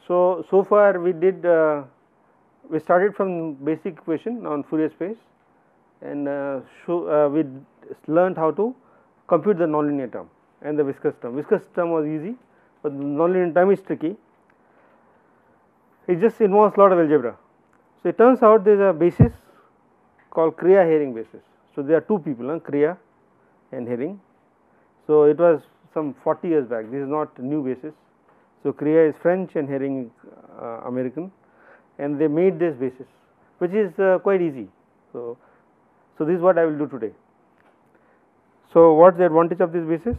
So far we did we started from basic equation on Fourier space, and we learned how to compute the nonlinear term and the viscous term. Viscous term was easy, but the nonlinear term is tricky. It just involves a lot of algebra. So it turns out there is a basis called Kriya-Haring basis. So there are two people, Kriya and Haring. So it was some 40 years back. This is not new basis. So Kriya is French and Haring American, and they made this basis, which is quite easy. So this is what I will do today. So what is the advantage of this basis?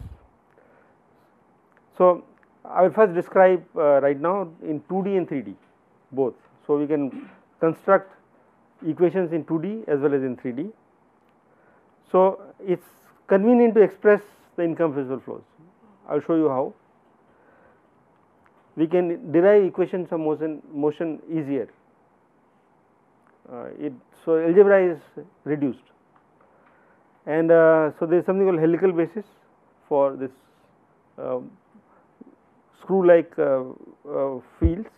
So I will first describe right now in 2D and 3D both. So we can construct equations in 2D as well as in 3D. So it is convenient to express the incompressible flows. I will show you how. We can derive equations of motion easier. So algebra is reduced, and so there is something called helical basis for this screw like fields,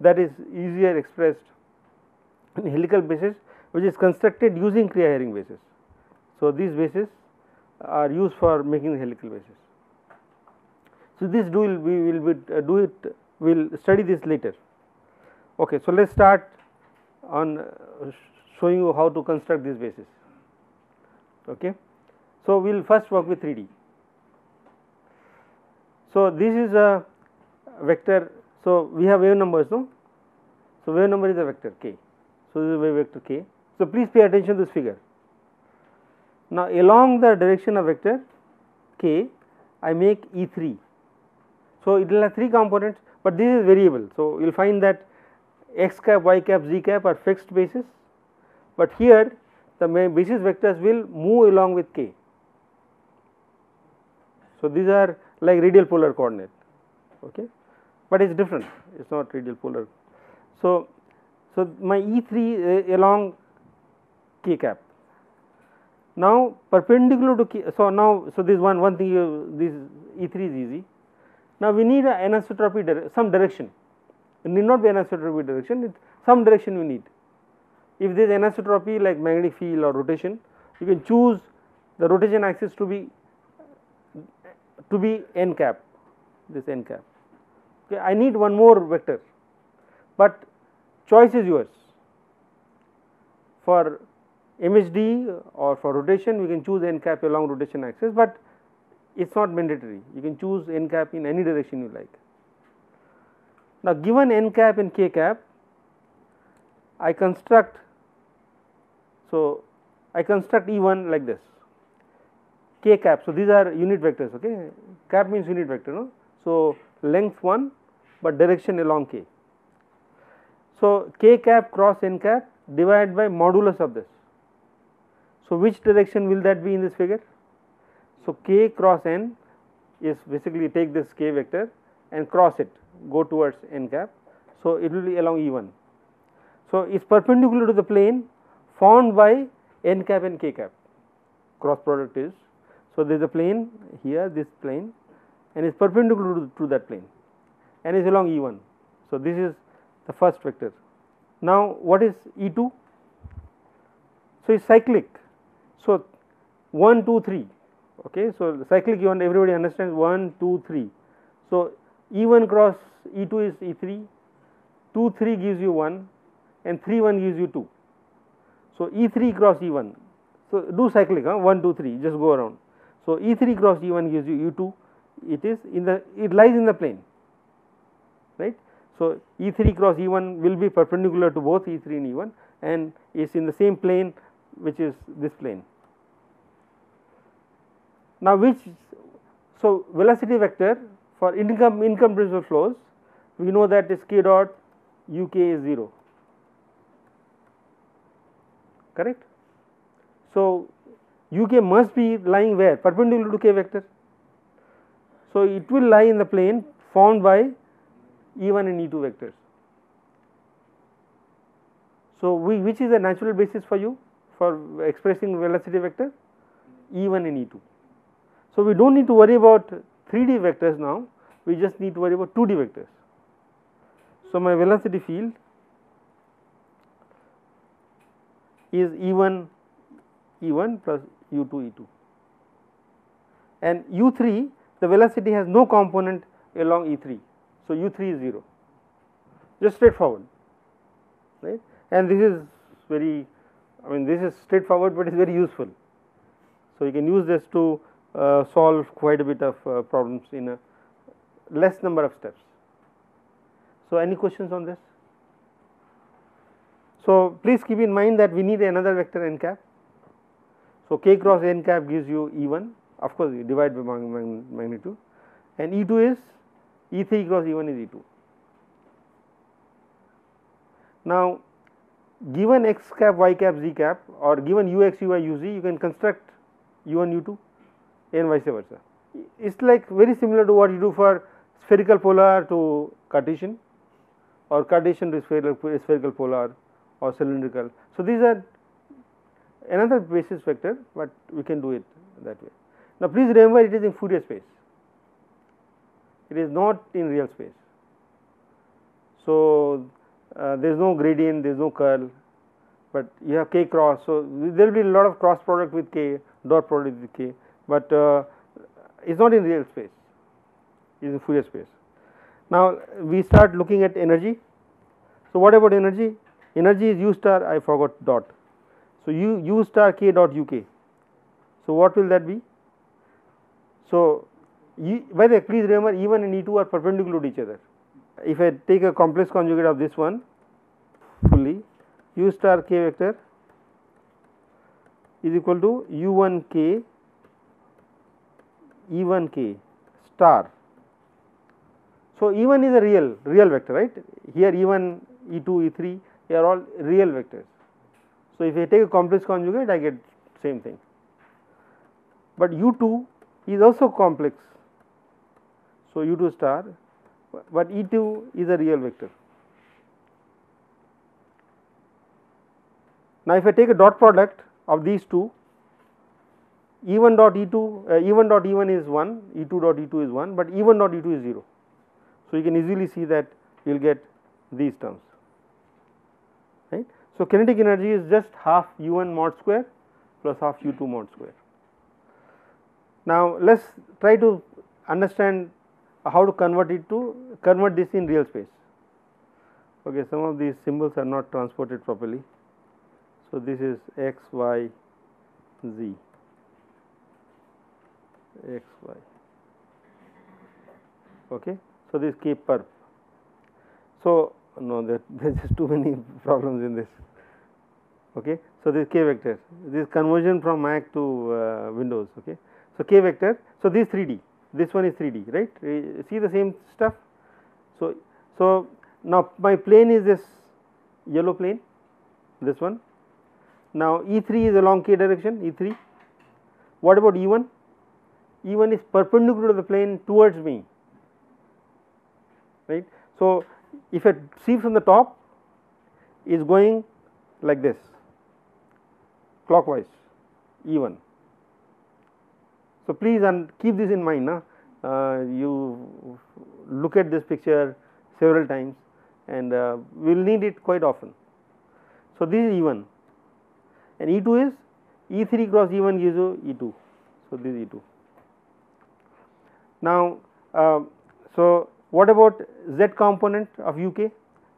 that is easier expressed in helical basis, which is constructed using Kriya-Haring basis. So these bases are used for making the helical basis. So this we will study this later. Okay, so let us start on showing you how to construct this basis. Okay, so we will first work with 3D. So this is a vector. So we have wave numbers, no? So wave number is a vector k. So this is a wave vector k. So please pay attention to this figure. Now along the direction of vector k, I make E3. So it will have 3 components, but this is variable. So you will find that x cap, y cap, z cap are fixed bases, but here the basis vectors will move along with k. So these are like radial polar coordinate, okay, but it is different, it is not radial polar. So my E3 along k cap. Now perpendicular to k, so this one thing, this E3 is easy. Now we need an anisotropy some direction. It need not be anisotropy direction, some direction we need. If there is anisotropy like magnetic field or rotation, you can choose the rotation axis to be n cap, this n cap. Okay, I need one more vector, but choice is yours. For MHD or for rotation, we can choose n cap along rotation axis, but it is not mandatory. You can choose n cap in any direction you like. Now given n cap and k cap, I construct E1 like this, k cap. So these are unit vectors, okay, cap means unit vector, no? So length 1 but direction along k. So k cap cross n cap divided by modulus of this. So which direction will that be in this figure? So k cross n is basically take this k vector and cross it, go towards n cap. So it will be along E1. So it is perpendicular to the plane formed by n cap and k cap, cross product is. So there is a plane here, this plane, and it is perpendicular to that plane and is along E1. So this is the first vector. Now what is E2? So it is cyclic. So 1, 2, 3. Okay, so the cyclic E1, everybody understands 1, 2, 3. So E1 cross E2 is E3, 2, 3 gives you 1, and 3, 1 gives you 2. So E3 cross E1. So do cyclic, 1, 2, 3, just go around. So E3 cross E1 gives you E2. It lies in the plane, right? So E3 cross E1 will be perpendicular to both E3 and E1, and is in the same plane, which is this plane. Now so velocity vector for incompressible flows, we know that is k dot uk is 0, correct. So uk must be lying where? Perpendicular to k vector. So it will lie in the plane formed by E1 and E2 vectors. So which is the natural basis for you for expressing velocity vector? E1 and E2. So we do not need to worry about 3D vectors now, we just need to worry about 2D vectors. So, my velocity field is E1 plus U2 E2, and U3 the velocity has no component along E3. So, U3 is 0, just straightforward, right, and this is very, I mean this is straightforward, but it is very useful. So, you can use this to solve quite a bit of problems in a less number of steps. So, any questions on this? So, please keep in mind that we need another vector n cap. So, k cross n cap gives you E1, of course you divide by magnitude, and E2 is E3 cross E1 is E2. Now, given x cap, y cap, z cap, or given ux, uy, uz, you can construct u1, u2 and vice versa. It is like very similar to what you do for spherical polar to Cartesian, or Cartesian to spherical polar or cylindrical. So, these are another basis vector, but we can do it that way. Now, please remember it is in Fourier space, it is not in real space. So, there is no gradient, there is no curl, but you have k cross. So, there will be a lot of cross product with k, dot product with k, but it is not in real space, it is in Fourier space. Now, we start looking at energy. So, what about energy? Energy is u star, I forgot dot. So, u star k dot uk. So, what will that be? So, by the way, please remember E1 and E2 are perpendicular to each other. If I take a complex conjugate of this one fully, u star k vector is equal to u1 k E1 k star. So, E1 is a real vector, right? Here E1, E2, E3 they are all real vectors. So, if I take a complex conjugate I get same thing, but U2 is also complex. So, U2 star, but E2 is a real vector. Now, if I take a dot product of these two, E1 dot E2, E1 dot E1 is 1, E2 dot E2 is 1, but E1 dot E2 is 0. So, you can easily see that you will get these terms, right. So, kinetic energy is just half U1 mod square plus half U2 mod square. Now, let us try to understand how to convert this in real space. Okay, some of these symbols are not transported properly. So, this is x, y, z, x, y. Okay. So, this k perp. So, no, there is just too many problems in this. Okay. So, this k vector, this conversion from Mac to Windows. Okay. So, k vector. So, this 3D, this one is 3D, right? See the same stuff. So, now my plane is this yellow plane, this one. Now, E3 is along k direction, E3. What about E1? E1 is perpendicular to the plane towards me, right. So, if I see from the top is going like this clockwise E1. So, please keep this in mind. You look at this picture several times and we will need it quite often. So, this is E1 and E2 is E3 cross E1 gives you E2. So, this is E2. Now, so what about z component of uk?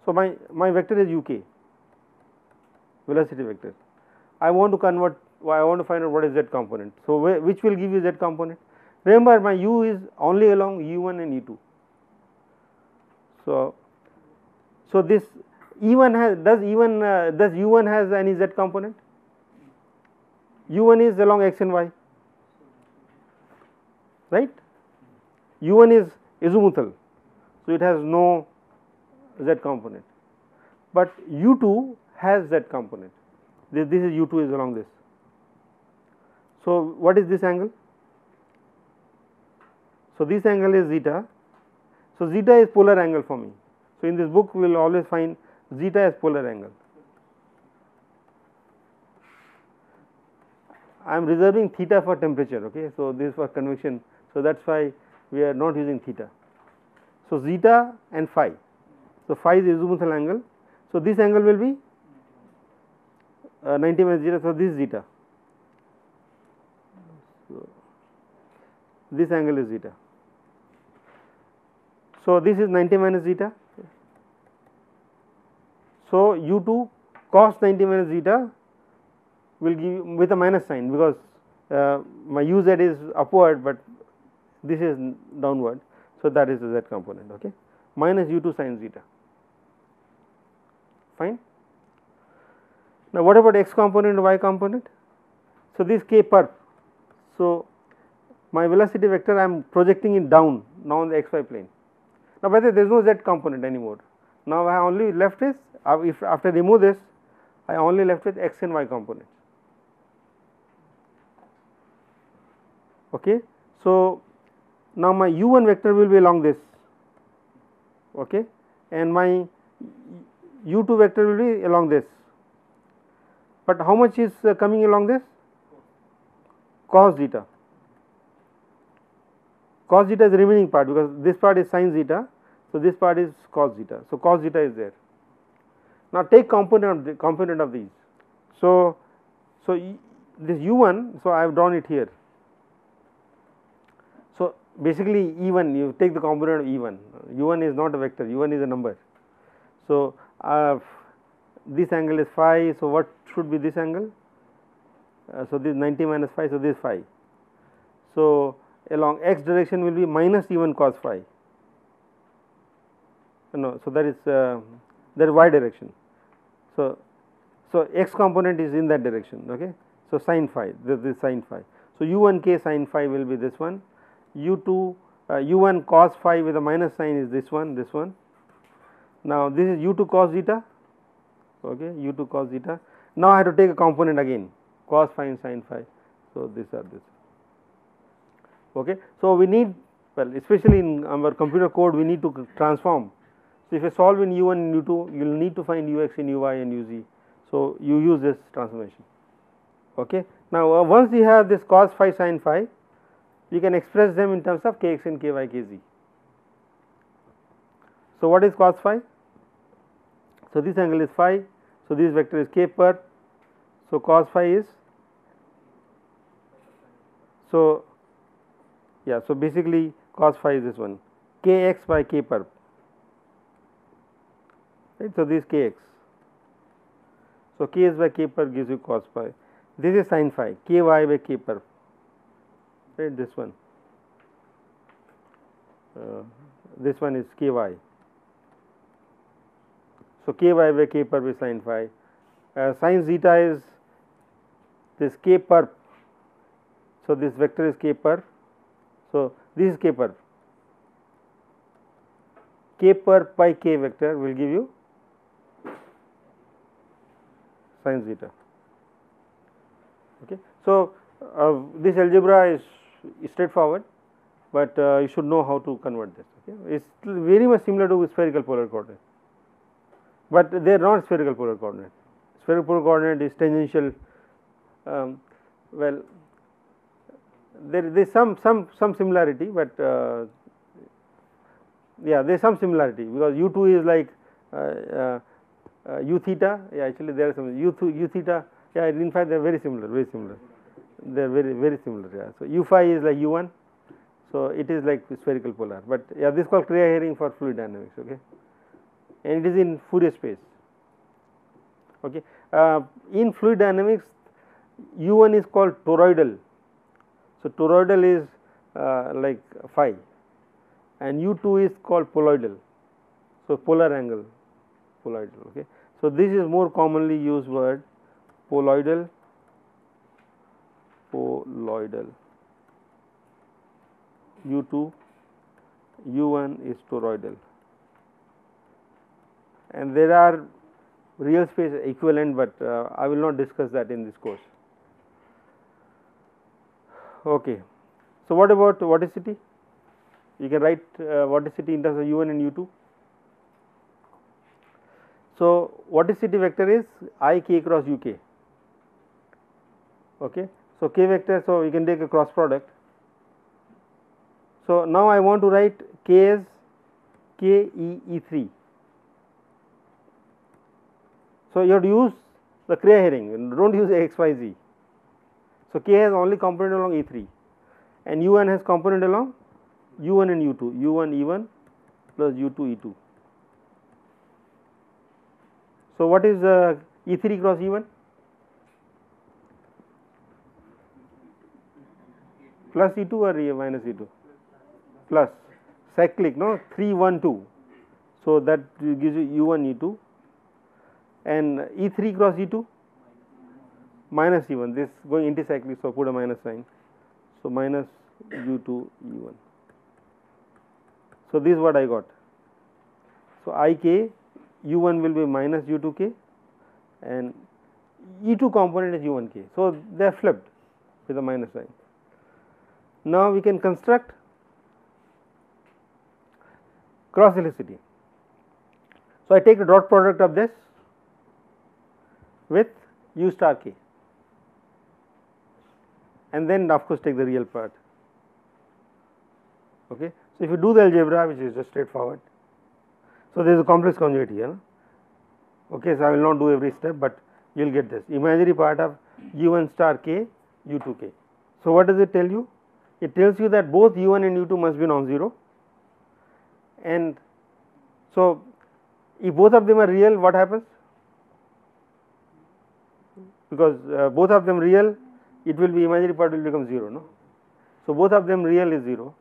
So, my vector is uk, velocity vector. I want to find out what is z component. So, which will give you z component? Remember, my u is only along E1 and E2. So this E1 has, does U1 has any z component? U1 is along x and y, right? U1 is azimuthal, so it has no z component, but U2 has z component. This is U2 is along this. So, what is this angle? So, this angle is zeta. So, zeta is polar angle for me. So, in this book we will always find zeta as polar angle. I am reserving theta for temperature. Okay. So, this is for convection. So, that is why we are not using theta. So, zeta and phi. So, phi is azimuthal angle. So, this angle will be 90 minus zeta. So, this is zeta. So, this angle is zeta. So, this is 90 minus zeta. So, u2 cos 90 minus zeta will give with a minus sign, because my uz is upward, but this is downward. So, that is the z component, okay, minus u2 sin zeta. Fine. Now, what about x component and y component? So, this k perp. So, my velocity vector I am projecting it down now on the xy plane. Now, by the way, there is no z component anymore. Now, I only left is, if after remove this, I only left with x and y components. Okay. So, now my u1 vector will be along this, okay, and my u2 vector will be along this, but how much is coming along this? Cos zeta. Cos zeta is the remaining part, because this part is sin zeta. So, this part is cos zeta. So, cos zeta is there. Now, take component of these. So, this u1, so I have drawn it here. So, basically E1, you take the component of E1, u1 is not a vector, u1 is a number. So, this angle is phi. So, what should be this angle? So, this 90 minus phi, so this is phi. So, along x direction will be minus E1 cos phi. No, so that is y direction. So, x component is in that direction, okay. So, sin phi, this sin phi. So, u1 k sin phi will be this one, u2 u1 cos phi with a minus sign is this one, this one. Now, this is u2 cos zeta, okay, u2 cos zeta. Now, I have to take a component again, cos phi and sin phi. So, these are this. Okay. So, we need, well, especially in our computer code, we need to transform. So, if you solve in u1 and u2, you will need to find ux and uy and uz. So, you use this transformation. Okay. Now, once you have this cos phi sin phi, you can express them in terms of kx and ky kz. So, what is cos phi? So, this angle is phi. So, this vector is k perp. So, cos phi is, so yeah, so basically cos phi is this one, kx by k perp, right. So, this kx. So, kx by k perp gives you cos phi. This is sin phi, ky by k perp, right, this one. This one is ky. So, ky by k perp is sin phi. Sin zeta is this k perp. So, this vector is k perp. So, this is k perp. K perp by k vector will give you sin zeta. Okay. So, this algebra is straightforward, but you should know how to convert this. Okay. It is very much similar to spherical polar coordinate, but they are not spherical polar coordinate. Spherical polar coordinate is tangential. Well, there is some similarity, but yeah, there is some similarity, because u2 is like u theta. Yeah, actually there are some u theta. Yeah, in fact they are very similar, They are very similar. Yeah. So, u phi is like u1. So, it is like spherical polar, but yeah, this is called Kriya-Haring for fluid dynamics. Okay, and it is in Fourier space. Okay, in fluid dynamics, u1 is called toroidal. So, toroidal is like phi, and u2 is called poloidal. So, polar angle, poloidal. Okay. So, this is more commonly used word, poloidal, u2, u1 is toroidal, and there are real space equivalent, but I will not discuss that in this course. Okay. So, what about vorticity? You can write vorticity in terms of u1 and u2. So, vorticity vector is I k cross uk. Okay. So, k vector, so you can take a cross product. So, now I want to write k as k e e3. So, you have to use the Cray Herring, do not use x, y, z. So, K has only component along E3 and U1 has component along U1 and U2, U1 E1 plus U2 E2. So, what is E3 cross E1? Plus E2 or minus E2? Plus cyclic, no, 3 1 2. So, that gives you U1 E2 and E3 cross E2 minus E1, this going anticyclic, so put a minus sign. So, minus U2 E1. So, this is what I got. So, IK U1 will be minus U2K and E2 component is U1K. So, they are flipped with a minus sign. Now, we can construct cross helicity. So, I take the dot product of this with U star K and then of course, take the real part. Okay. So, if you do the algebra, which is just straightforward. So, there is a complex conjugate here. No? Okay. So, I will not do every step, but you will get this imaginary part of U1 star K U2 K. So, what does it tell you? It tells you that both U1 and U2 must be non-zero, and so if both of them are real, what happens? Because both of them real, it will be imaginary part will become 0, no. So, both of them real is 0.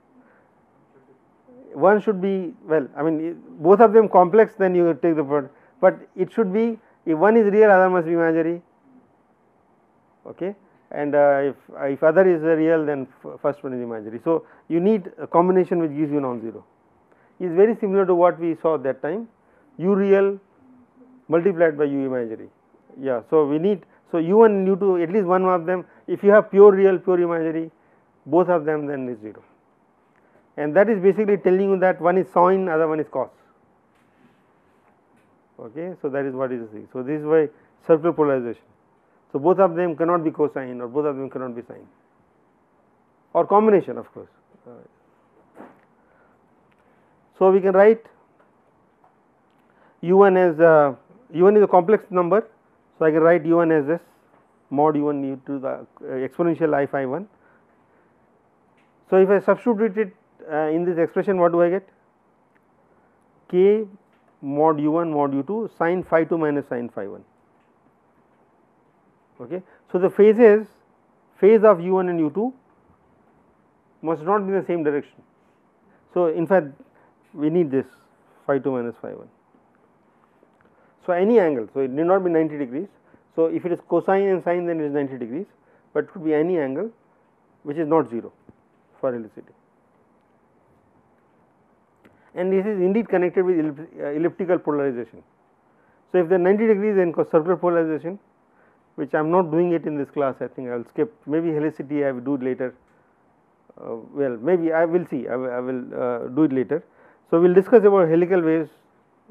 One should be, well, I mean both of them complex, then you take the part, but it should be, if one is real, other must be imaginary, okay, and if other is real, then first one is imaginary. So, you need a combination which gives you non-zero. Is very similar to what we saw that time, U real multiplied by U imaginary. Yeah. So, we need, so U1 and U2, at least one of them, if you have pure real, pure imaginary, both of them, then is 0, and that is basically telling you that one is sine, other one is cos. Okay. So, that is what is the thing. So, this is why circular polarization. So, both of them cannot be cosine or both of them cannot be sine, or combination of course. So, we can write U1 as U1 is a complex number. So, I can write U1 as this mod U1 e to the exponential I phi 1. So, if I substitute it in this expression, what do I get? K mod U1 mod U2 sin phi 2 minus sin phi 1. Okay. So, the phases, phase of U1 and U2 must not be in the same direction. So, in fact, we need this phi 2 minus phi 1. So, any angle, so it need not be 90 degrees. So, if it is cosine and sine, then it is 90 degrees, but it could be any angle which is not 0 for helicity. And this is indeed connected with elliptical polarization. So, if there are 90 degrees, then circular polarization, which I am not doing it in this class, I think I will skip, maybe helicity I will do it later, well maybe I will see, I will do it later. So, we will discuss about helical waves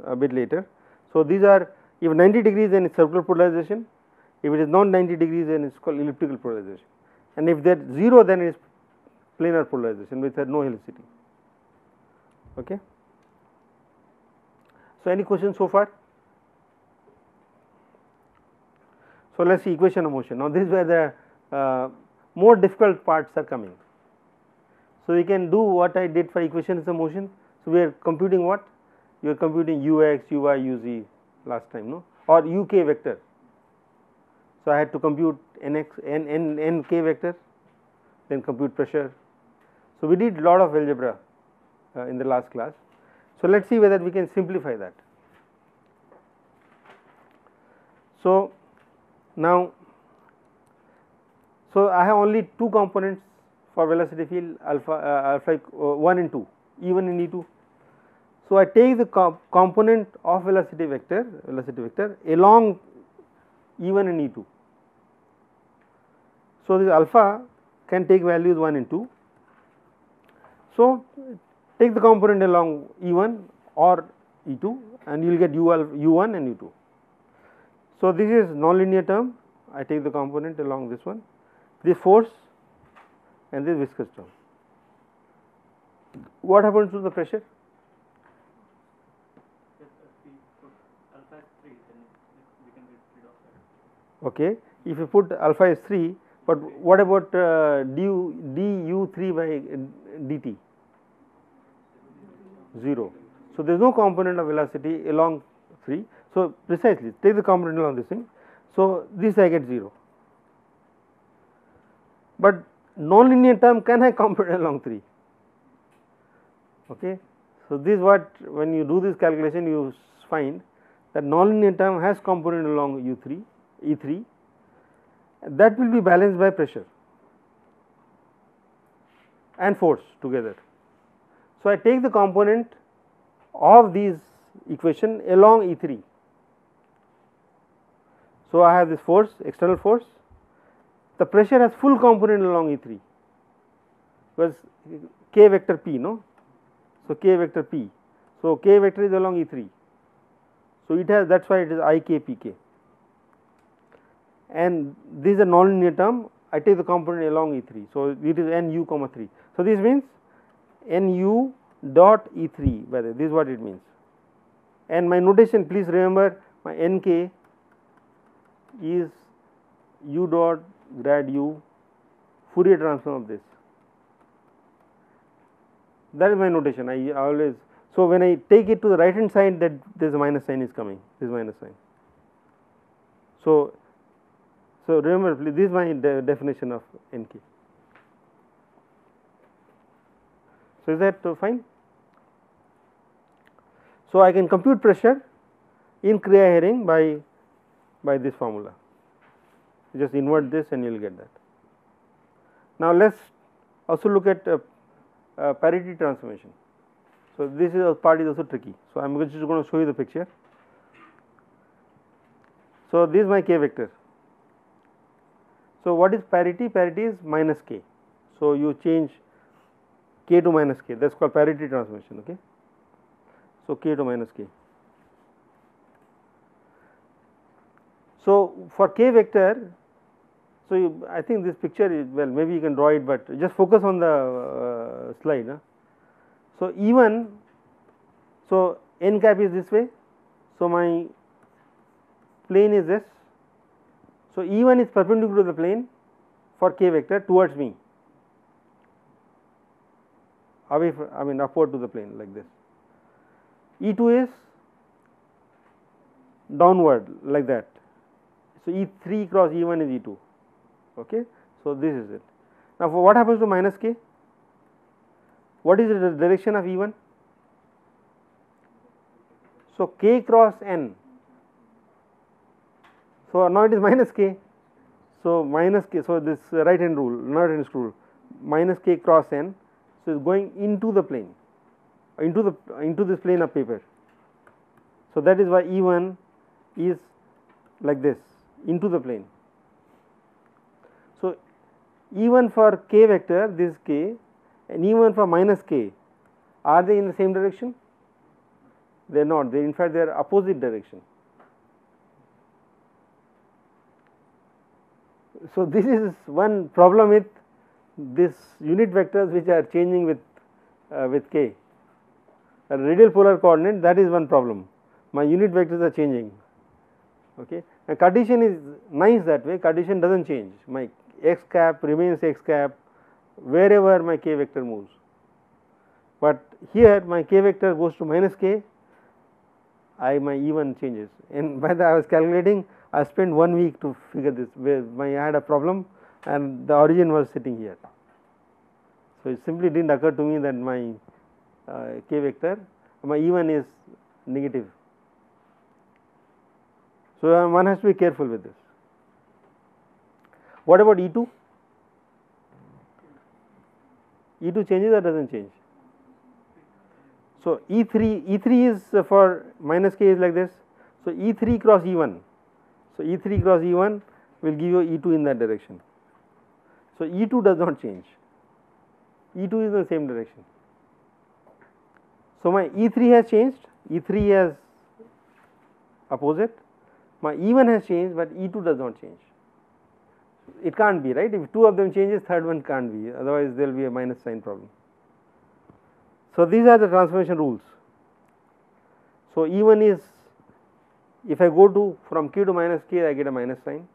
a bit later. So, these are, if 90 degrees, then it is circular polarization, if it is not 90 degrees, then it is called elliptical polarization, and if they are 0, then it is planar polarization with no helicity. Okay. So, any questions so far? So, let us see equation of motion. Now, this is where the more difficult parts are coming. So, we can do what I did for equations of motion. So, we are computing what? You are computing ux, uy, uz last time, no, or uk vector. So, I had to compute nx, nk vector, then compute pressure. So, we did lot of algebra in the last class. So, let us see whether we can simplify that. So, now, so I have only two components for velocity field alpha 1 and 2, E1 and E2. So, I take the component of velocity vector along E1 and E2. So, this alpha can take values 1 and 2. So, take the component along E1 or E2 and you will get U1 and U2. So, this is nonlinear term, I take the component along this one, this force and this viscous term. What happens to the pressure? Okay, if you put alpha is 3, but what about du3 by dt? 0. So, there is no component of velocity along 3. So, precisely take the component along this thing. So, this I get 0, but non-linear term can have component along 3. Okay. So, this what when you do this calculation you find that non-linear term has component along u3 E3, that will be balanced by pressure and force together. So, I take the component of these equation along E3. So, I have this force, external force, the pressure has full component along E3 because k vector p, no. So, k vector p. So, k vector is along E3. So, it has, that is why it is I k p k, and this is a nonlinear term. I take the component along E3. So, it is n u comma 3. So, this means n u dot E3, by the way, this is what it means. And my notation, please remember, my n k is u dot grad u Fourier transform of this. That is my notation. I always, so when I take it to the right hand side, that there is a minus sign is coming, this minus sign. So, remember, please, this is my definition of n k. So, is that fine? So, I can compute pressure in Kriya Haring by this formula. You just invert this and you will get that. Now, let us also look at parity transformation. So, this is a part is also tricky. So, I am just going to show you the picture. So, this is my k vector. So, what is parity? Parity is minus k. So, you change k to minus k, that is called parity transformation. Okay. So, k to minus k. So, for k vector, so I think this picture is, well, maybe you can draw it, but just focus on the slide. Huh? So, E1, so n cap is this way. So, my plane is this. So, E1 is perpendicular to the plane for k vector towards me, away from, I mean upward to the plane like this. E2 is downward like that. So, E3 cross E1 is E2. Okay. So, this is it. Now, for what happens to minus k? What is the direction of E1? So, k cross n. So, now it is minus k. So, minus k. So, this right hand rule, not hand rule, minus k cross n. So, it is going into the plane, into this plane of paper. So, that is why E1 is like this, into the plane. So, E1 for k vector, this is k, and E1 for minus k, are they in the same direction? They are not, they in fact they are opposite direction. So, this is one problem with this unit vectors which are changing with k. A radial polar coordinate, that is one problem. My unit vectors are changing. Okay. Now, Cartesian is nice that way, Cartesian does not change, my x cap remains x cap wherever my k vector moves, but here my k vector goes to minus k, my E1 changes, and by the I was calculating, I spent 1 week to figure this, where I had a problem and the origin was sitting here. So, it simply did not occur to me that my k vector, my E1 is negative. So, one has to be careful with this. What about E2? E2 changes or does not change? So, E3 is for minus k is like this. So, E3 cross E1. So, E3 cross E1 will give you E2 in that direction. So, E2 does not change, E2 is in the same direction. So, my E3 has changed, E3 has opposite, my E1 has changed, but E2 does not change. It can't be, right? If two of them changes, third one can't be, otherwise there will be a minus sign problem. So, these are the transformation rules. So, E1 is If I go to from k to minus k, I get a minus sign.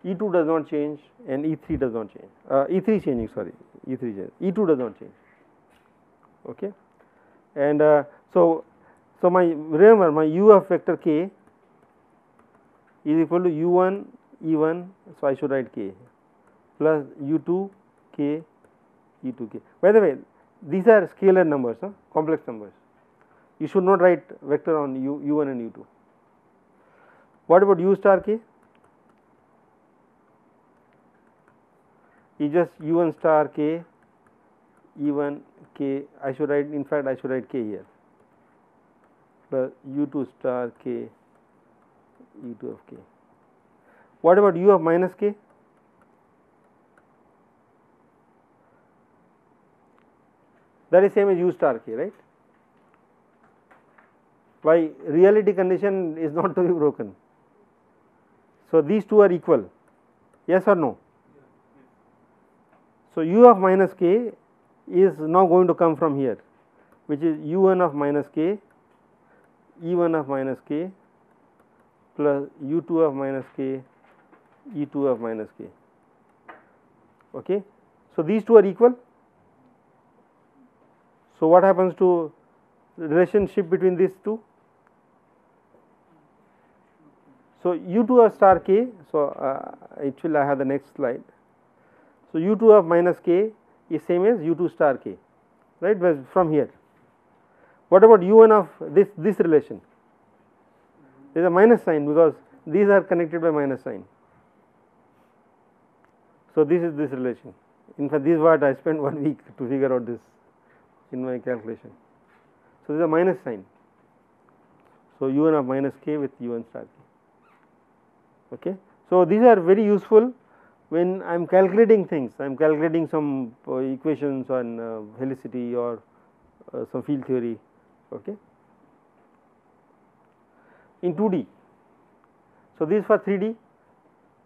E2 does not change and E3 does not change. E3 changing, sorry, E3 change. E2 does not change. Okay, and so my, remember, my u of vector k is equal to u1 E1, so I should write k plus u2 k E2 k. By the way, these are scalar numbers, complex numbers. You should not write vector on u1 and u2. What about u star k? Is just u1 star k E1 k. I should write, in fact, I should write k here plus u2 star k E2 of k. What about u of minus k? That is same as u star k, right? Why? Reality condition is not to be broken. So these two are equal, yes or no? So u of minus k is now going to come from here, which is u1 of minus k, E1 of minus k plus u2 of minus k, E2 of minus k. Okay. So these two are equal. So what happens to the relationship between these two? So u2 of star k, so actually I have the next slide. So u2 of minus k is same as u2 star k, right, from here. What about u1 of this relation? There is a minus sign because these are connected by minus sign. So this is this relation. In fact, this is what I spent 1 week to figure out this in my calculation. So there is a minus sign. So u1 of minus k with u1 star k. Okay. So these are very useful when I am calculating things. I am calculating some equations on helicity or some field theory. Okay. In 2D, so this is for 3D,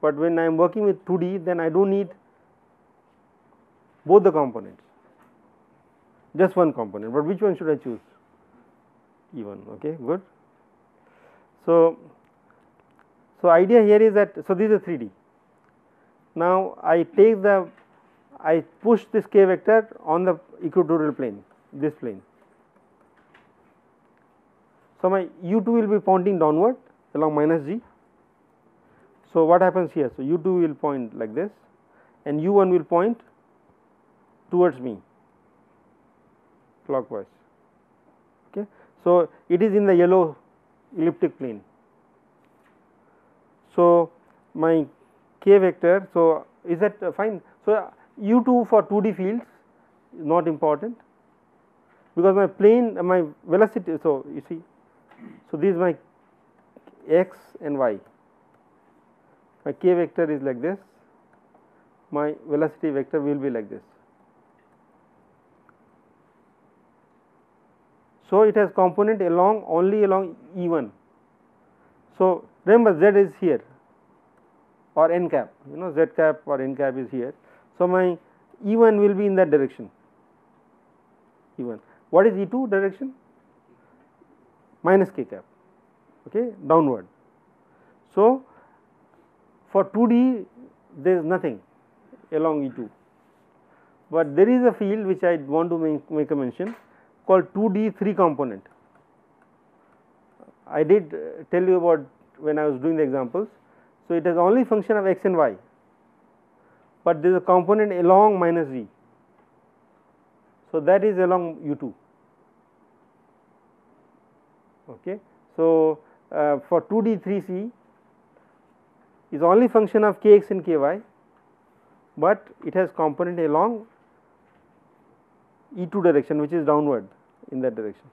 but when I am working with 2D, then I do not need both the components, just one component. But which one should I choose? E1. Okay, good. So idea here is that, so this is 3D. Now I push this k vector on the equatorial plane, this plane. So my u2 will be pointing downward along minus g. So what happens here? So u2 will point like this and u1 will point towards me clockwise. Okay. So it is in the yellow elliptic plane. So my k vector, so is that fine? So u2 for 2D fields is not important because my plane, my velocity, so you see, so this is my x and y. My k vector is like this, my velocity vector will be like this. So it has component along only along E1. So remember z is here or n cap, z cap or n cap is here. So my E1 will be in that direction. E1. What is E2 direction? Minus k cap, okay, downward. So for 2D there is nothing along E2, but there is a field which I want to make a mention called 2D 3 component. I did tell you about when I was doing the examples. So it is only function of x and y, but there is a component along minus g. So that is along U2. Okay. So for 2D 3C is only function of kx and ky, but it has component along E2 direction, which is downward in that direction.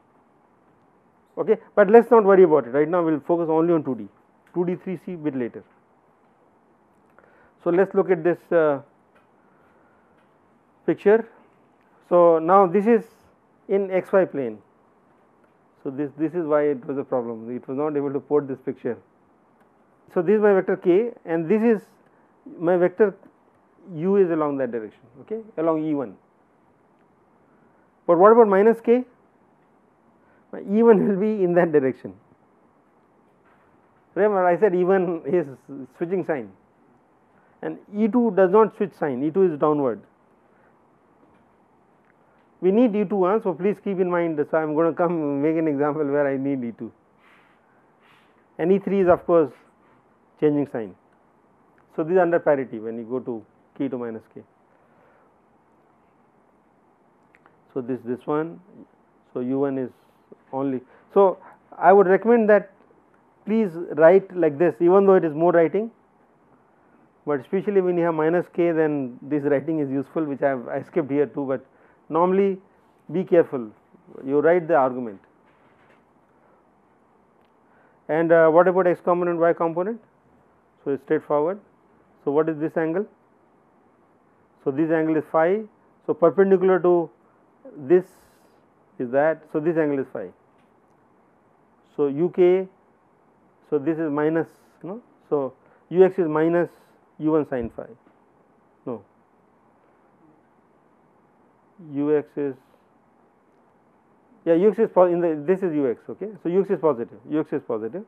Okay. But let us not worry about it right now. We will focus only on 2D 3C bit later. So let us look at this picture. So now this is in xy plane. So this is why it was a problem. It was not able to port this picture. So this is my vector k, and this is my vector u is along that direction. Okay, along E1. But what about minus k? E1 will be in that direction. Remember I said E1 is switching sign, and E2 does not switch sign, E2 is downward. We need E2, so please keep in mind. So I am going to come make an example where I need E2, and E3 is of course changing sign. So this is under parity when you go to K2 minus K. So this one, so U1 is only. So I would recommend that please write like this, even though it is more writing, but especially when you have minus K, then this writing is useful, which I skipped here too, but normally be careful, you write the argument. And what about x component, y component? So it's straightforward. So what is this angle? So this angle is phi. So perpendicular to this is that. So this angle is phi. So UK. So this is minus. No. So UX is minus U1 sin phi. No. UX is, yeah, UX is in the, this is UX, okay. So UX is positive, UX is positive,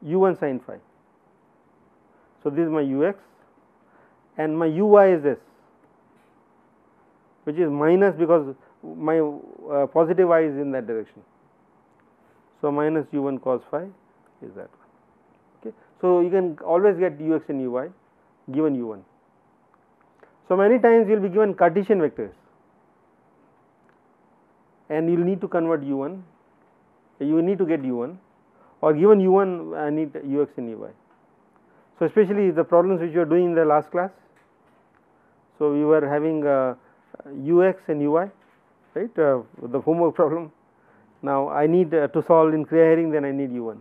U1 sin phi. So this is my UX, and my UI is this, which is minus because my positive I is in that direction. So minus U1 cos phi is that one, okay. So you can always get UX and UI given U1. So many times you will be given Cartesian vectors, and you will need to convert U1, you need to get U1, or given U1 I need UX and UI. So especially the problems which you are doing in the last class. So we were having UX and UI, right, the homework problem. Now I need to solve in Kriya-Haring, then I need U1,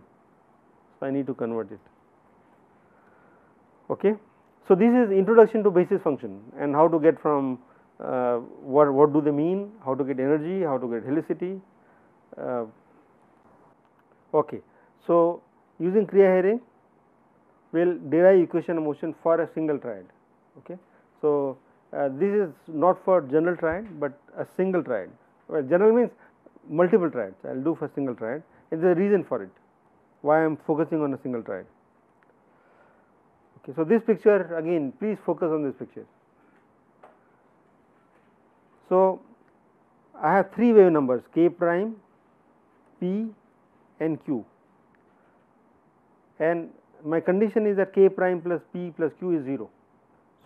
so I need to convert it, okay. So this is introduction to basis function and how to get from what do they mean, how to get energy, how to get helicity. Okay. So using Kriya-Haring we will derive equation of motion for a single triad, okay. So this is not for general triad, but a single triad. Well, general means multiple triads, I will do for single triad, and there is a reason for it, why I am focusing on a single triad. Okay. So this picture, again please focus on this picture. So I have three wave numbers K prime, P and Q, and my condition is that K prime plus P plus Q is 0.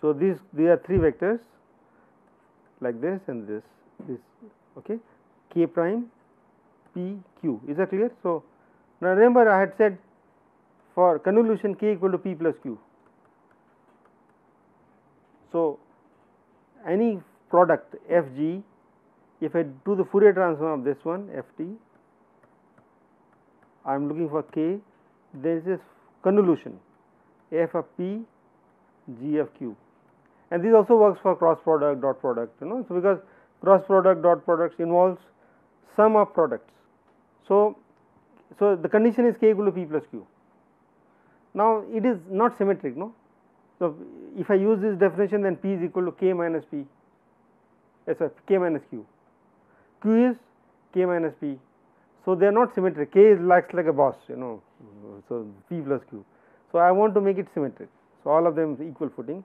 So these are three vectors like this and this, okay, K prime, P, Q. Is that clear? So now remember I had said for convolution K equal to P plus Q. So any product Fg, if I do the Fourier transform of this one Ft, I am looking for K, there is this convolution F of P, G of Q, and this also works for cross product, dot product, So because cross product, dot products involves sum of products. So the condition is K equal to P plus Q. Now it is not symmetric, no. So if I use this definition, then P is equal to K minus P. Sorry, K minus Q. Q is K minus P. So they are not symmetric. K is like a boss, So P plus Q. So I want to make it symmetric. So all of them equal footing.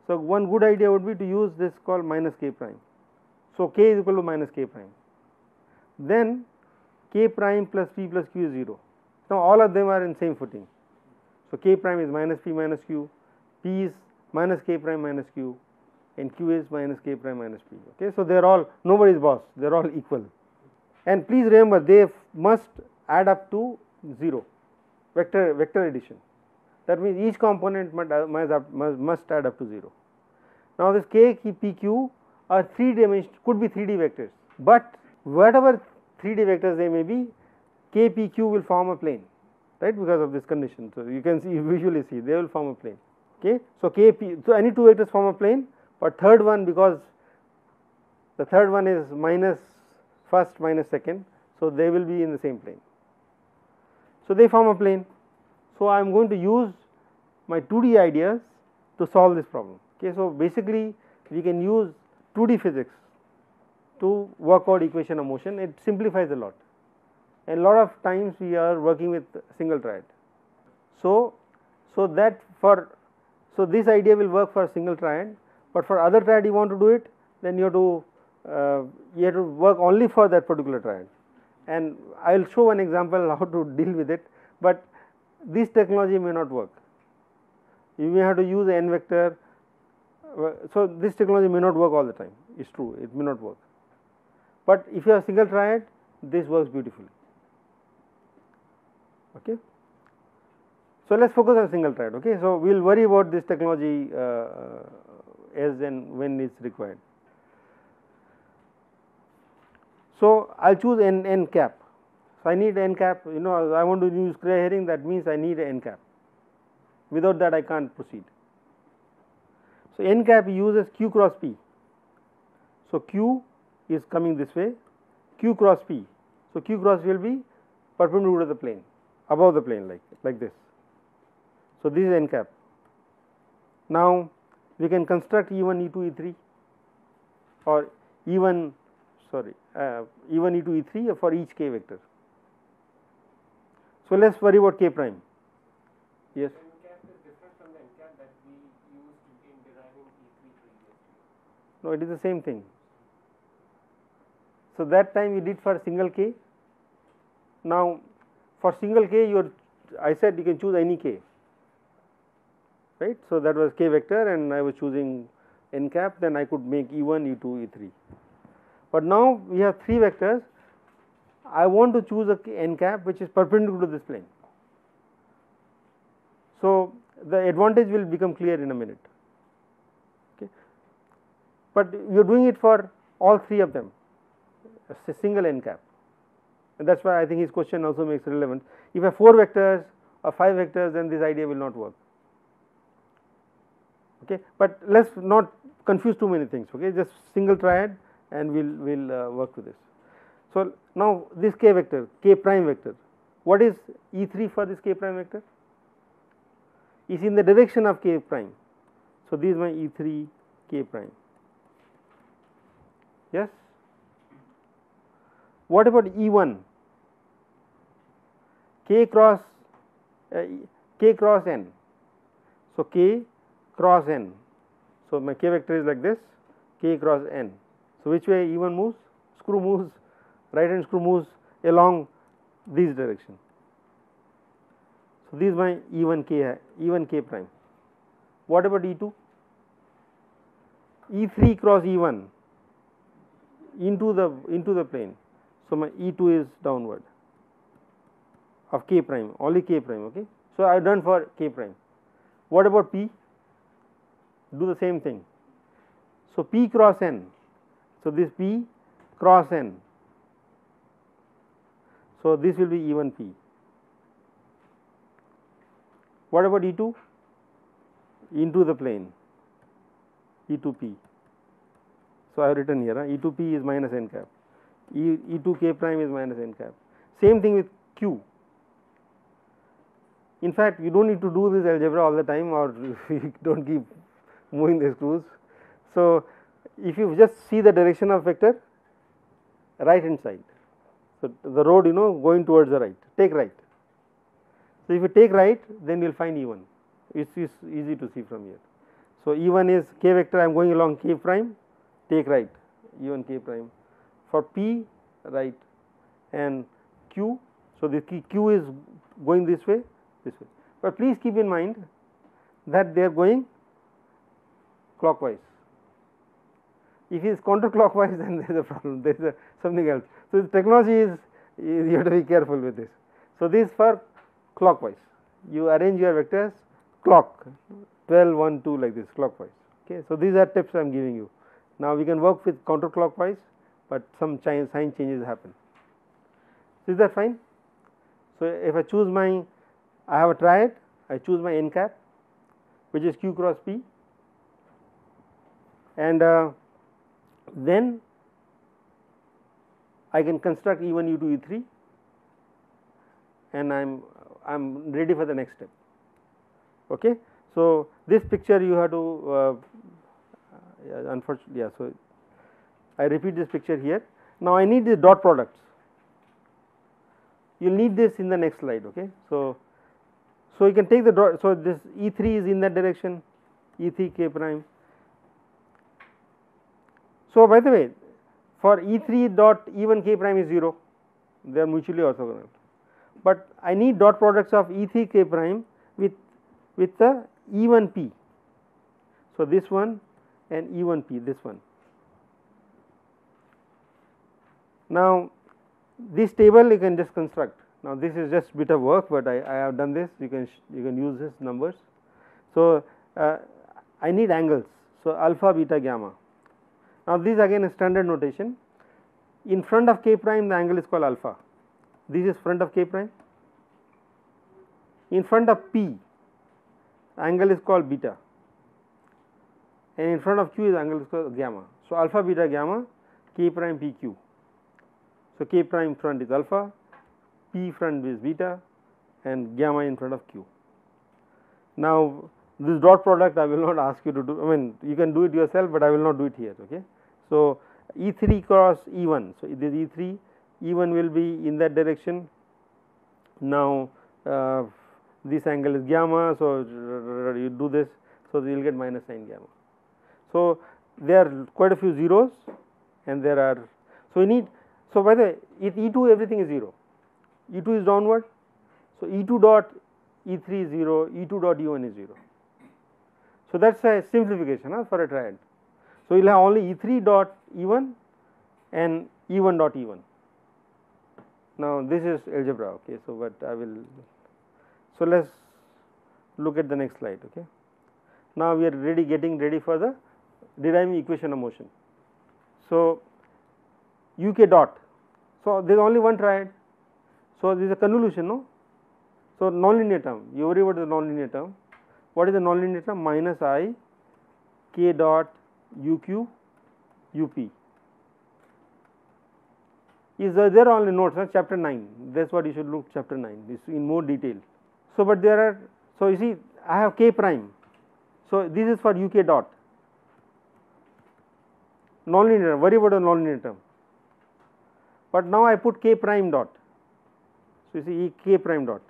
So one good idea would be to use this called minus K prime. So K is equal to minus K prime. Then K prime plus P plus Q is 0. Now all of them are in same footing. So K prime is minus P minus Q, P is minus K prime minus Q, and Q is minus K prime minus P. Okay, so they are all, nobody is boss, they are all equal. And please remember, they must add up to 0, vector addition. That means each component must add up to 0. Now this K, P, Q are 3 dimensional, could be 3D vectors, but whatever 3D vectors they may be, K, P, Q will form a plane, right, because of this condition. So you can see, visually see, they will form a plane. Okay, so K, P, so any two vectors form a plane, but third one, because the third one is minus first minus second, so they will be in the same plane. So they form a plane. So I am going to use my 2D ideas to solve this problem. Okay, so basically we can use 2D physics to work out equation of motion. It simplifies a lot. and lot of times we are working with single triad. So that for, so this idea will work for single triad, but for other triad you want to do it, then you have to work only for that particular triad, and I will show one example how to deal with it, but this technology may not work. You may have to use n vector. So this technology may not work all the time, it is true, it may not work, but if you have single triad, this works beautifully. Okay. So let us focus on single triad. Okay. So we will worry about this technology as and when it is required. So I will choose n cap. So I need n cap, you know, I want to use Cray Herring, that means I need n cap, without that I can't proceed. So n cap uses q cross p. So q is coming this way, q cross p. So q cross will be perpendicular to the plane, above the plane, like this. So this is n cap. Now we can construct E1, E2, E3, or E1, sorry, E1, E2, E3 for each k vector. So let us worry about k prime. Yes. N cap is different from the n cap that we used in deriving E3 previously. No, it is the same thing. So that time we did for single k. Now for single k, I said you can choose any k, right. So that was k vector, and I was choosing n cap, then I could make E1, E2, E3. But now we have 3 vectors, I want to choose a n cap which is perpendicular to this plane. So the advantage will become clear in a minute. Okay. But you are doing it for all 3 of them, a single n cap, and that is why I think his question also makes relevant. If I have 4 vectors or 5 vectors, then this idea will not work. Okay. But let us not confuse too many things. Okay. Just single triad, and we will work with this. So now this k vector, k prime vector, what is E3 for this k prime vector? Is in the direction of k prime. So this is my E3 k prime. Yes. What about E1? K cross n. So k cross n. So my k vector is like this, k cross n. So which way E1 moves? Screw moves, right hand screw moves along this direction. So this is my E1 k prime. What about E2? E3 cross E1 into the plane. So my E2 is downward of k prime, only k prime. Okay. So I have done for k prime. What about P? Do the same thing. So P cross n. So this P cross n. So this will be E1 P. What about E2? Into the plane, E2 P. So I have written here, E2 P is minus n cap, E2 k prime is minus n cap. Same thing with Q. In fact, you do not need to do this algebra all the time, or you do not keep moving the screws. So if you just see the direction of vector, right hand side, so the road, you know, going towards the right, take right. So if you take right, then you will find E1. It is easy to see from here. So E1 is k vector, I am going along k prime, take right, E1 k prime. For P, right, and Q, so the Q is going this way, but please keep in mind that they are going clockwise. If it is counterclockwise, then there is a problem, there is something else. So the technology is, you have to be careful with this. So this is for clockwise, you arrange your vectors clock 12, 1, 2 like this, clockwise. Okay. So these are tips I am giving you. Now we can work with counterclockwise, but some sign changes happen. Is that fine? So if I choose I have a triad, I choose my n cap, which is q cross p, and then I can construct E1, E2, E3, and I'm ready for the next step. Okay. So this picture you have to unfortunately, so I repeat this picture here. Now I need the dot products. you will need this in the next slide. Okay. So you can take the dot, so this E3 is in that direction, E3 k prime. So by the way, for E3 dot E1 k prime is 0, they are mutually orthogonal, but I need dot products of E3 k prime with the E1 p. So this one and E1 p, this one. Now this table you can just construct. Now this is just bit of work, but I have done this. You can use this numbers. So I need angles. So alpha, beta, gamma. Now this again is standard notation. In front of k prime, the angle is called alpha. This is front of k prime. In front of p, angle is called beta, and in front of q is angle is called gamma. So alpha, beta, gamma, k prime, p, q. So k prime front is alpha, p front is beta, and gamma in front of q. Now this dot product I will not ask you to do. I mean, you can do it yourself, but I will not do it here. Okay. So E3 cross E1. So this E3, E1 will be in that direction. Now this angle is gamma. So you do this. So you will get minus sin gamma. So there are quite a few zeros, and there are. So we need. So by the way, with E2 everything is 0. E2 is downward. So E2 dot E3 is 0. E2 dot E1 is 0. So that's a simplification for a triad. So you'll have only E3 dot E1 and E1 dot E1. Now this is algebra. Okay. So but I will. So let's look at the next slide. Okay. Now we are getting ready for the deriving equation of motion. So UK dot. So there is only one triad. So this is a convolution, no? So nonlinear term. You worry about the nonlinear term. What is the nonlinear term? Minus I k dot UQ UP. Is there only notes? Chapter 9. That's what you should look. Chapter 9. This in more detail. So but there are. So you see, I have k prime. So this is for UK dot. Nonlinear. Worry about the nonlinear term. But now I put k prime dot. So you see k prime dot.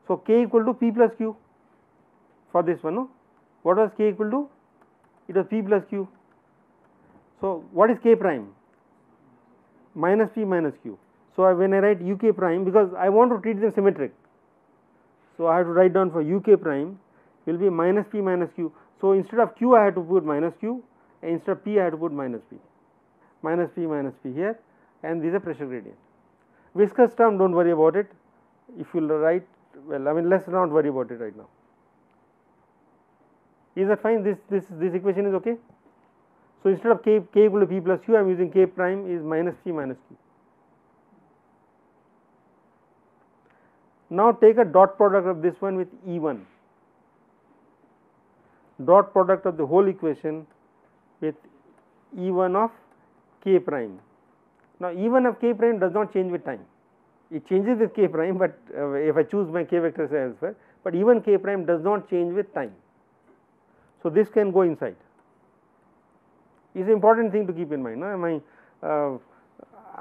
So k equal to p plus q for this one. No? What was k equal to? It was p plus q. So what is k prime? Minus p minus q. So when I write UK prime, because I want to treat them symmetric, so I have to write down for UK prime will be minus p minus q. So instead of q I have to put minus q, and instead of p I have to put minus p. Minus p here, and this is a pressure gradient. Viscous term, don't worry about it. If you write, well, I mean, let's not worry about it right now. Is that fine? This equation is okay. So instead of k equal to p plus q, I am using k prime is minus p minus q. Now take a dot product of this one with E1. Dot product of the whole equation with E1 of k prime. Now E1 of k prime does not change with time. It changes with k prime, but if I choose my k vectors elsewhere, but E1 k prime does not change with time. So this can go inside. Is an important thing to keep in mind. No?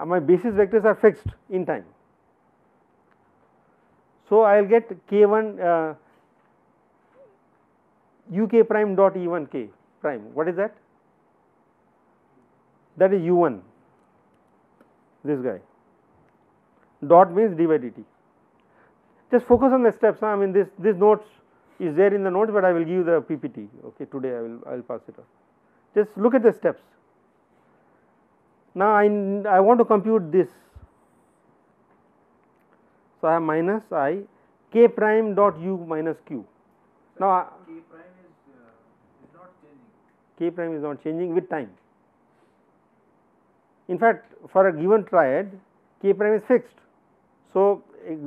My basis vectors are fixed in time. So I will get k1 UK prime dot E1 k prime. What is that? That is U1. This guy. Dot means d by dt. Just focus on the steps. I mean this notes is there in the notes, but I will give you the PPT. Okay, today I will pass it on. Just look at the steps. Now I want to compute this. So I have minus I k prime dot u minus q. Now k prime is not changing. K prime is not changing with time. In fact, for a given triad, k prime is fixed. So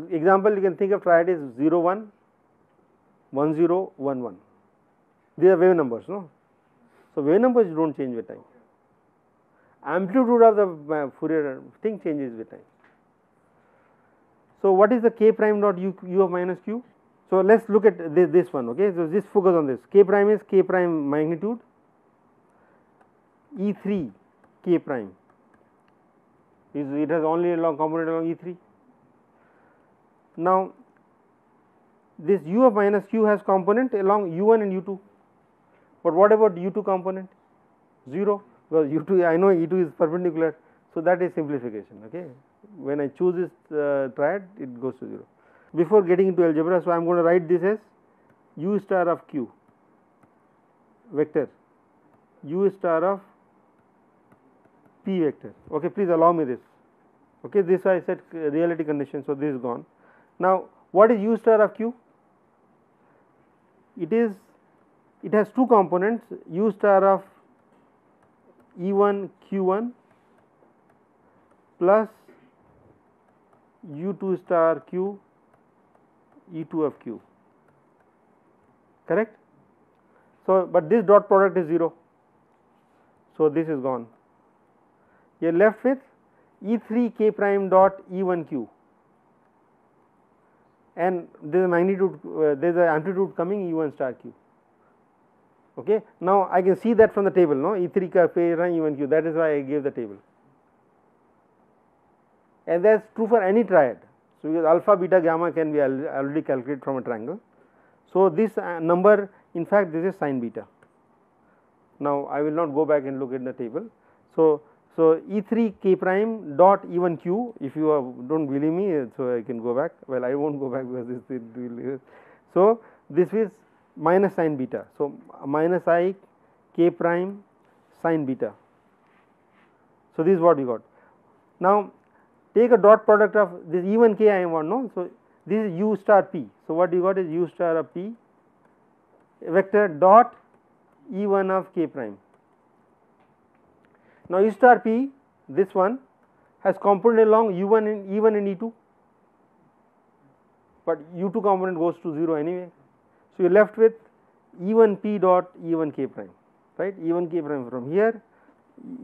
example, you can think of triad is 0 1, 1 0, 1 1. These are wave numbers, no? So wave numbers don't change with time. Amplitude of the Fourier thing changes with time. So what is the k prime dot u of minus q? So let's look at this one. Okay, so just focus on this. K prime is k prime magnitude. E3 k prime is it has only a long component along E3. Now, this u of minus q has component along u1 and u2, but what about u2 component? 0, because u2 I know e2 is perpendicular. So, that is simplification. Okay. When I choose this triad, it goes to 0. Before getting into algebra, so I am going to write this as u star of q vector, u star of p vector. Okay, please allow me this. Okay, this I set reality condition, so this is gone. Now, what is u star of q? It has two components, u star of E1 Q1 plus U2 star Q E2 of Q, correct? So, but this dot product is 0, so this is gone. You are left with E3 K prime dot E1 Q, and there is a magnitude, there is an amplitude coming E1 star Q. Okay. Now, I can see that from the table, no, E3 K prime E1 Q, that is why I gave the table, and that is true for any triad. So, because alpha, beta, gamma can be already calculated from a triangle. So, this number, in fact, this is sin beta. Now, I will not go back and look at the table. So, E3 K prime dot E1 Q, if you do not believe me, so I can go back, well I will not go back because this will, so this is minus sin beta. So, minus I K prime sin beta. So, this is what we got. Now, take a dot product of this E1 K I want, no. So, this is u star p. So, what you got is u star of p vector dot E1 of K prime. Now, u star p, this one has component along u1 and E1 and E2, but u2 component goes to 0 anyway. So, you are left with E1 p dot E1 K prime, right, E1 K prime from here,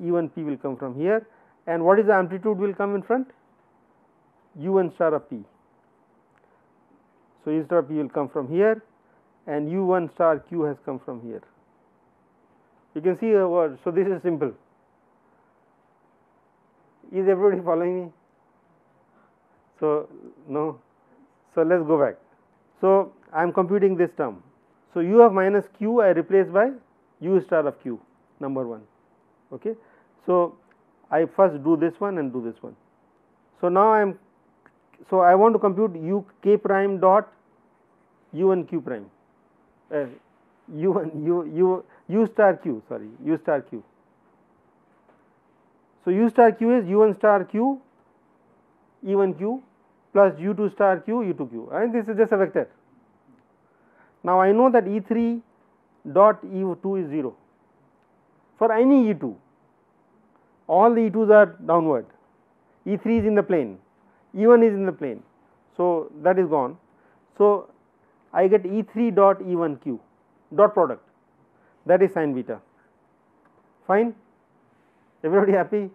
E1 p will come from here, and what is the amplitude will come in front? U1 star of p. So, u star p will come from here, and U1 star q has come from here. You can see so this is simple. Is everybody following me? So, no. So, let us go back. So, I am computing this term. So, u of minus q I replace by u star of q, number 1. Okay. So, I first do this one and do this one. So, now I want to compute u k prime dot u1 q prime, u star q, sorry, u star q. So, u star q is u1 star q E1 q plus u2 star q E2 q, and this is just a vector. Now, I know that E3 dot E2 is 0 for any E2, all the E2s are downward, E3 is in the plane, E1 is in the plane. So, that is gone. So, I get E3 dot E1 q dot product, that is sin beta. Fine, everybody happy?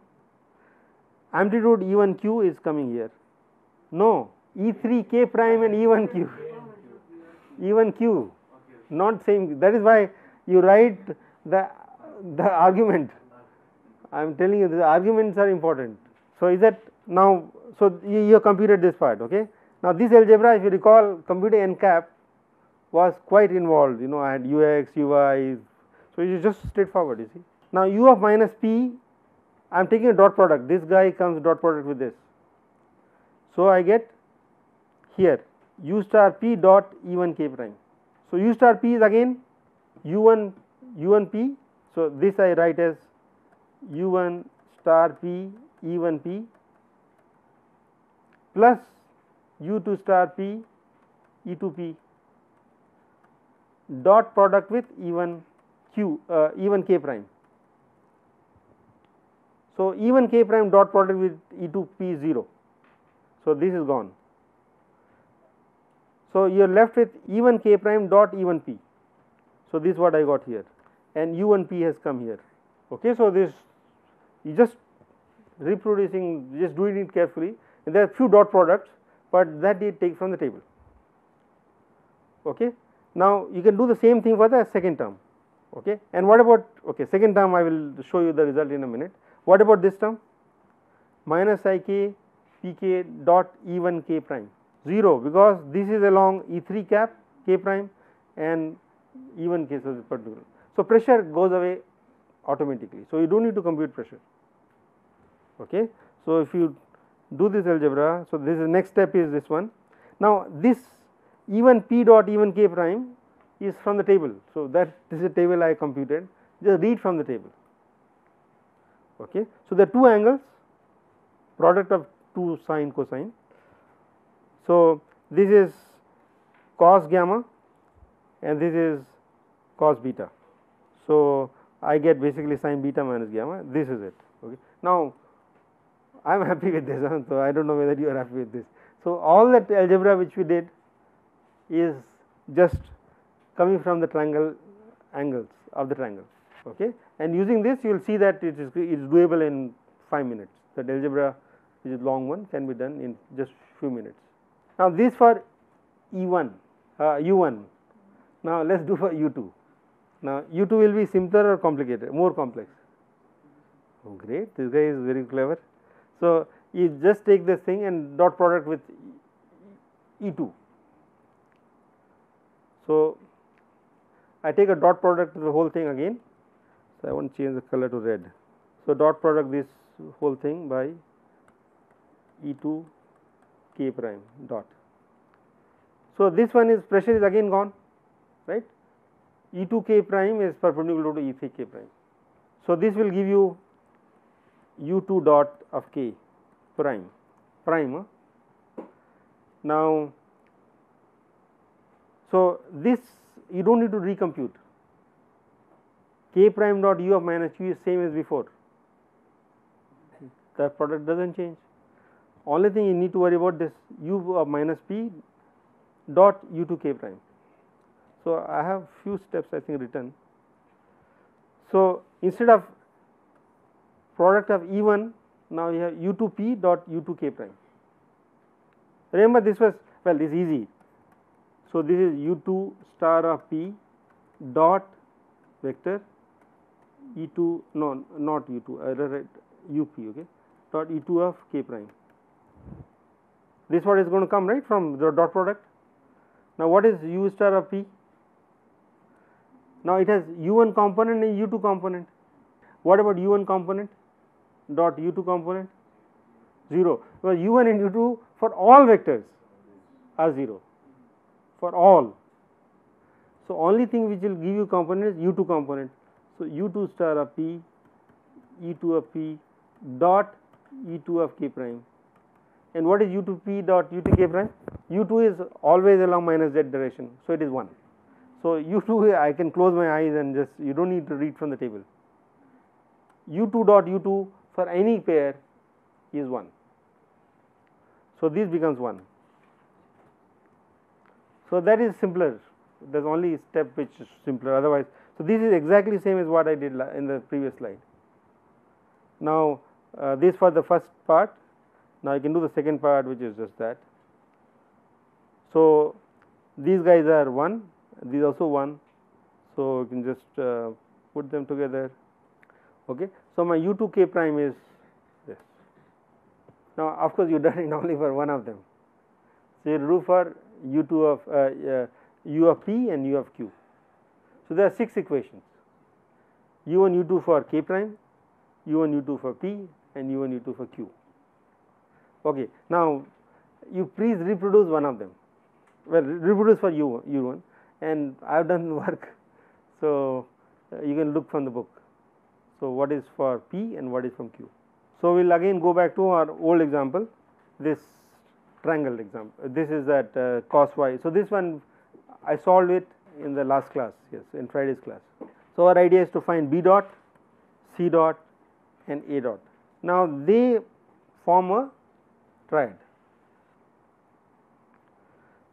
Amplitude E1 q is coming here. No, E3 K prime and E1 q, E1 q, not same. That is why you write the argument. I am telling you the arguments are important. So, is that now? So, you have computed this part. Okay. Now, this algebra, if you recall, computing n cap was quite involved. You know, I had ux, uy. So, it is just straightforward. You see. Now, u of minus p, I am taking a dot product. This guy comes dot product with this. So, I get here u star p dot E1 K prime. So, u star p is again u1 p. So, this I write as u1 star p E1 p plus u2 star p E2 p dot product with E1 K prime. So, E1 K prime dot product with E2 p is 0. So, this is gone. So, you are left with E1 K prime dot E1 p. So, this is what I got here, and U1 p has come here. Okay. So, this you just reproducing, just doing it carefully, and there are few dot products, but that you take from the table. Okay. Now, you can do the same thing for the second term. Okay. And what about, okay, second term I will show you the result in a minute. What about this term? Minus ik pk dot E1 K prime, 0 because this is along E3 cap k prime and even cases particular. So, pressure goes away automatically. So, you do not need to compute pressure. Okay. So, if you do this algebra, so this is next step is this one. Now, this even p dot even k prime is from the table. So, that this is a table I computed, just read from the table. Okay. So, the two angles, product of two sine cosine. So, this is cos gamma and this is cos beta. So, I get basically sine beta minus gamma, this is it. Okay. Now, I am happy with this, so I do not know whether you are happy with this. So, all that algebra which we did is just coming from the triangle angles of the triangle, okay. And using this you will see that it is doable in 5 minutes. That algebra which is long one can be done in just few minutes. Now, this for E1, U1. Now, let us do for U2. Now, U2 will be simpler or complicated, more complex. Oh, great, this guy is very clever. So, you just take this thing and dot product with E2. So, I take a dot product of the whole thing again. So, I want to change the color to red. So, dot product this whole thing by E2 k prime dot. So, this one is pressure is again gone, right. E2 k prime is perpendicular to E3 k prime. So, this will give you U2 dot of k prime. Now, so this you do not need to recompute. K prime dot U of minus Q is same as before. The product does not change. Only thing you need to worry about this U of minus P dot U2 k prime. So, I have few steps I think written. So, instead of product of E1, now you have U2P dot U2 k prime. Remember this was, well, this is easy. So, this is U2 star of P dot vector E2, no, not U2, I write UP, okay, dot E2 of k prime. This what is going to come, right, from the dot product. Now, what is U star of P? Now, it has U1 component and U2 component. What about U1 component dot U2 component? 0, because U1 and U2 for all vectors are 0, for all. So, only thing which will give you component is U2 component. So, U2 star of P, E2 of P dot E2 of k prime. And what is U2P dot U2 k prime? U2 is always along minus z direction, so it is 1. So, U2 I can close my eyes and just you do not need to read from the table. U2 dot U2 for any pair is 1. So, this becomes 1. So, that is simpler, there is only step which is simpler otherwise. So, this is exactly same as what I did in the previous slide. Now, this for the first part. Now, I can do the second part which is just that. So, these guys are 1, these also 1. So, you can just put them together. Okay. So, my U2 k prime is this. Now, of course, you done it only for one of them. So, you do for U2 of U of P and U of Q. So, there are 6 equations, U1 U2 for k prime, U1 U2 for P and U1 U2 for Q. Okay. Now, you please reproduce one of them, well, reproduce for U1 and I have done work. So, you can look from the book. So, what is for P and what is from Q. So, we will again go back to our old example, this triangle example, this is that cos y. So, this one I solved it in the last class, yes, in Friday's class. So, our idea is to find B dot, C dot and A dot. Now, they form a triad,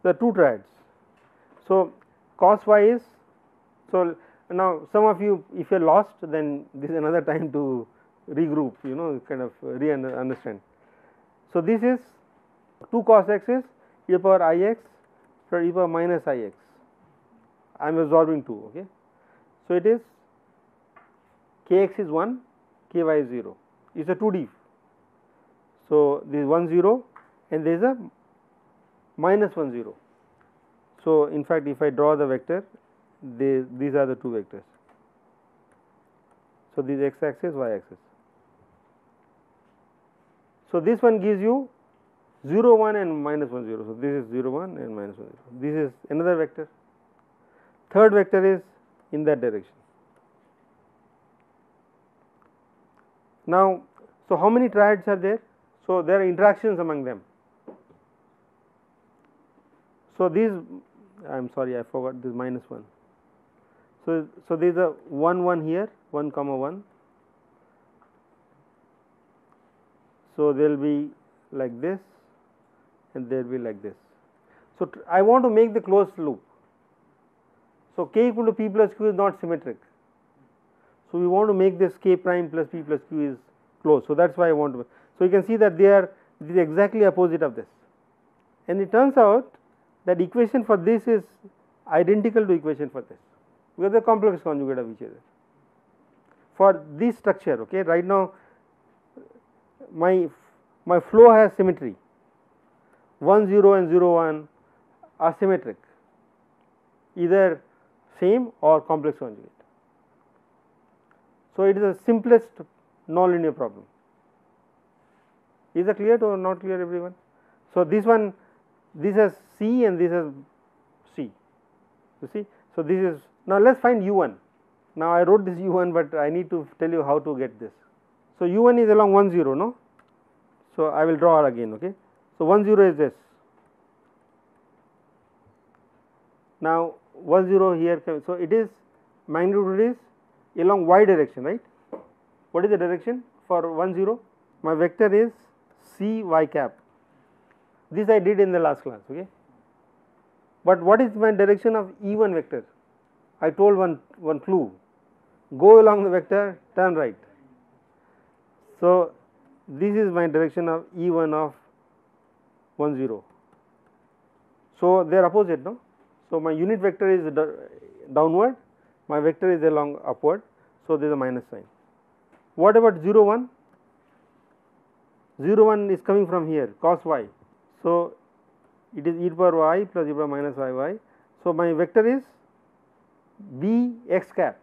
the two triads. So, cos y is, so now some of you if you are lost, then this is another time to regroup, kind of understand. So, this is 2 cos x is e to the power I x for e to the power minus I x, I am absorbing 2, okay. So, it is k x is 1, k y is 0, it is a 2D. So, this is 1 0 and there is a minus 1 0. So, in fact, if I draw the vector, these are the two vectors. So, this x axis, y axis. So, this one gives you 0 1 and minus 1 0. So, this is 0 1 and minus 1 0. This is another vector. Third vector is in that direction. Now, so how many triads are there? So, there are interactions among them. So, these I am sorry I forgot this minus 1. So, there is a 1 1 here 1 comma 1. So, there will be like this and there will be like this. So, I want to make the closed loop. So, k equal to p plus q is not symmetric. So, we want to make this k prime plus p plus q is closed. So, that is why I want to. So, you can see that they are exactly opposite of this, and it turns out that equation for this is identical to equation for this, because they are complex conjugate of each other. For this structure, okay, right now my flow has symmetry, 1 0 and 0 1 are symmetric, either same or complex conjugate. So, it is the simplest nonlinear problem. Is that clear or not clear, everyone? So, this one, this has C and this has C, you see. So, this is, now let us find u1. Now, I wrote this u1, but I need to tell you how to get this. So, u1 is along 1 0, no. So, I will draw again, okay. So, 1 0 is this. Now, 1 0 here, so it is magnitude is along y direction, right. What is the direction for 1 0? My vector is C y cap. This I did in the last class, okay. But what is my direction of E1 vector? I told one clue, go along the vector, turn right. So, this is my direction of E1 of 1 0. So, they are opposite, no. So, my unit vector is downward, my vector is along upward. So, there is a minus sign. What about 0 1? 0 1 is coming from here, cos y. So, it is e to power y plus e to power minus y y. So, my vector is b x cap.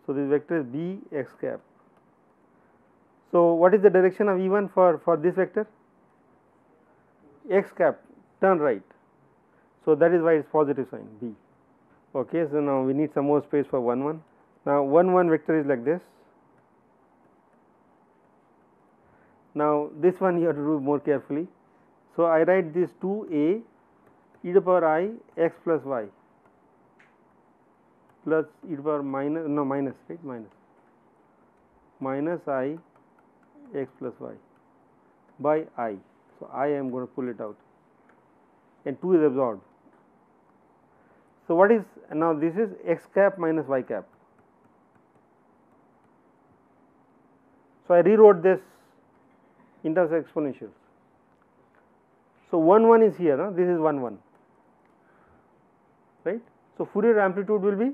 So, this vector is b x cap. So, what is the direction of E1 for this vector? X cap, turn right. So, that is why it is positive sign b. Okay, so, now we need some more space for 1 1. Now, 1 1 vector is like this. Now, this one you have to do more carefully. So, I write this 2a e to power I x plus y plus e to power minus, no minus, right, minus I x plus y by I. So, I am going to pull it out and 2 is absorbed. So, what is now this is x cap minus y cap. So, I rewrote this in terms of exponentials. So, 1 1 is here, this is 1 1, right. So, Fourier amplitude will be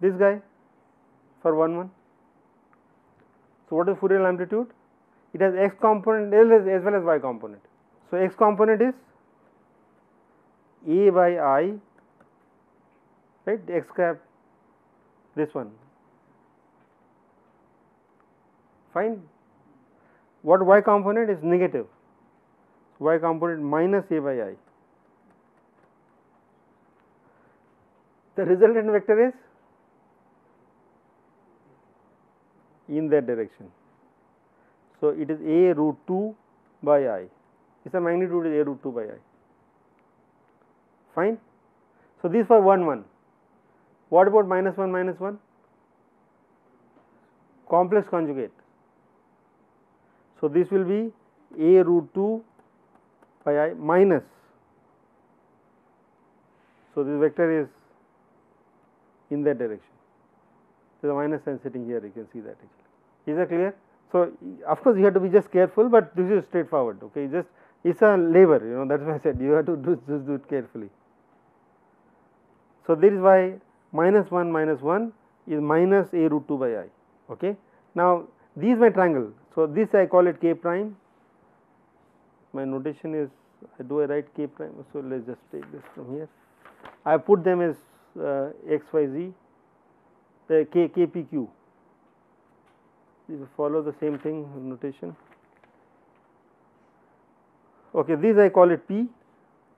this guy for 1 1. So, what is Fourier amplitude? It has x component as well as y component. So, x component is a by I, right, x cap, this one, fine. What y component is negative, y component minus a by I. The resultant vector is in that direction. So, it is a root 2 by I, its a magnitude is a root 2 by I, fine. So, this for 1 1. What about minus 1? Complex conjugate. So, this will be a root 2 by I minus. So, this vector is in that direction. There is a minus sign sitting here, you can see that actually. Is that clear? So, of course, you have to be just careful, but this is straightforward, okay. Just it is a labor, that is why I said you have to do it carefully. So, this is why minus 1 is minus a root 2 by I, okay. Now, this is my triangle. So, this I call it k prime, my notation is do I write k prime? So let's just take this from here. I put them as x, y, z, k, k, p, q. You follow the same thing notation. Okay, this I call it p,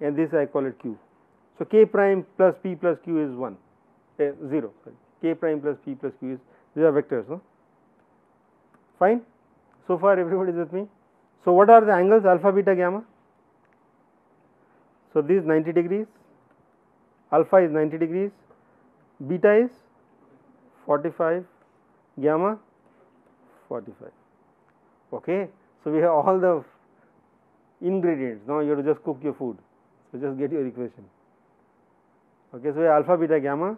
and this I call it q. So k prime plus p plus q is 1, 0. Sorry. K prime plus p plus q is, these are vectors, no? Fine. So far, everybody is with me. So what are the angles alpha, beta, gamma? So this is 90 degrees, alpha is 90 degrees, beta is 45, gamma 45. Okay. So we have all the ingredients. Now you have to just cook your food. So just get your equation. Okay. So we have alpha, beta, gamma,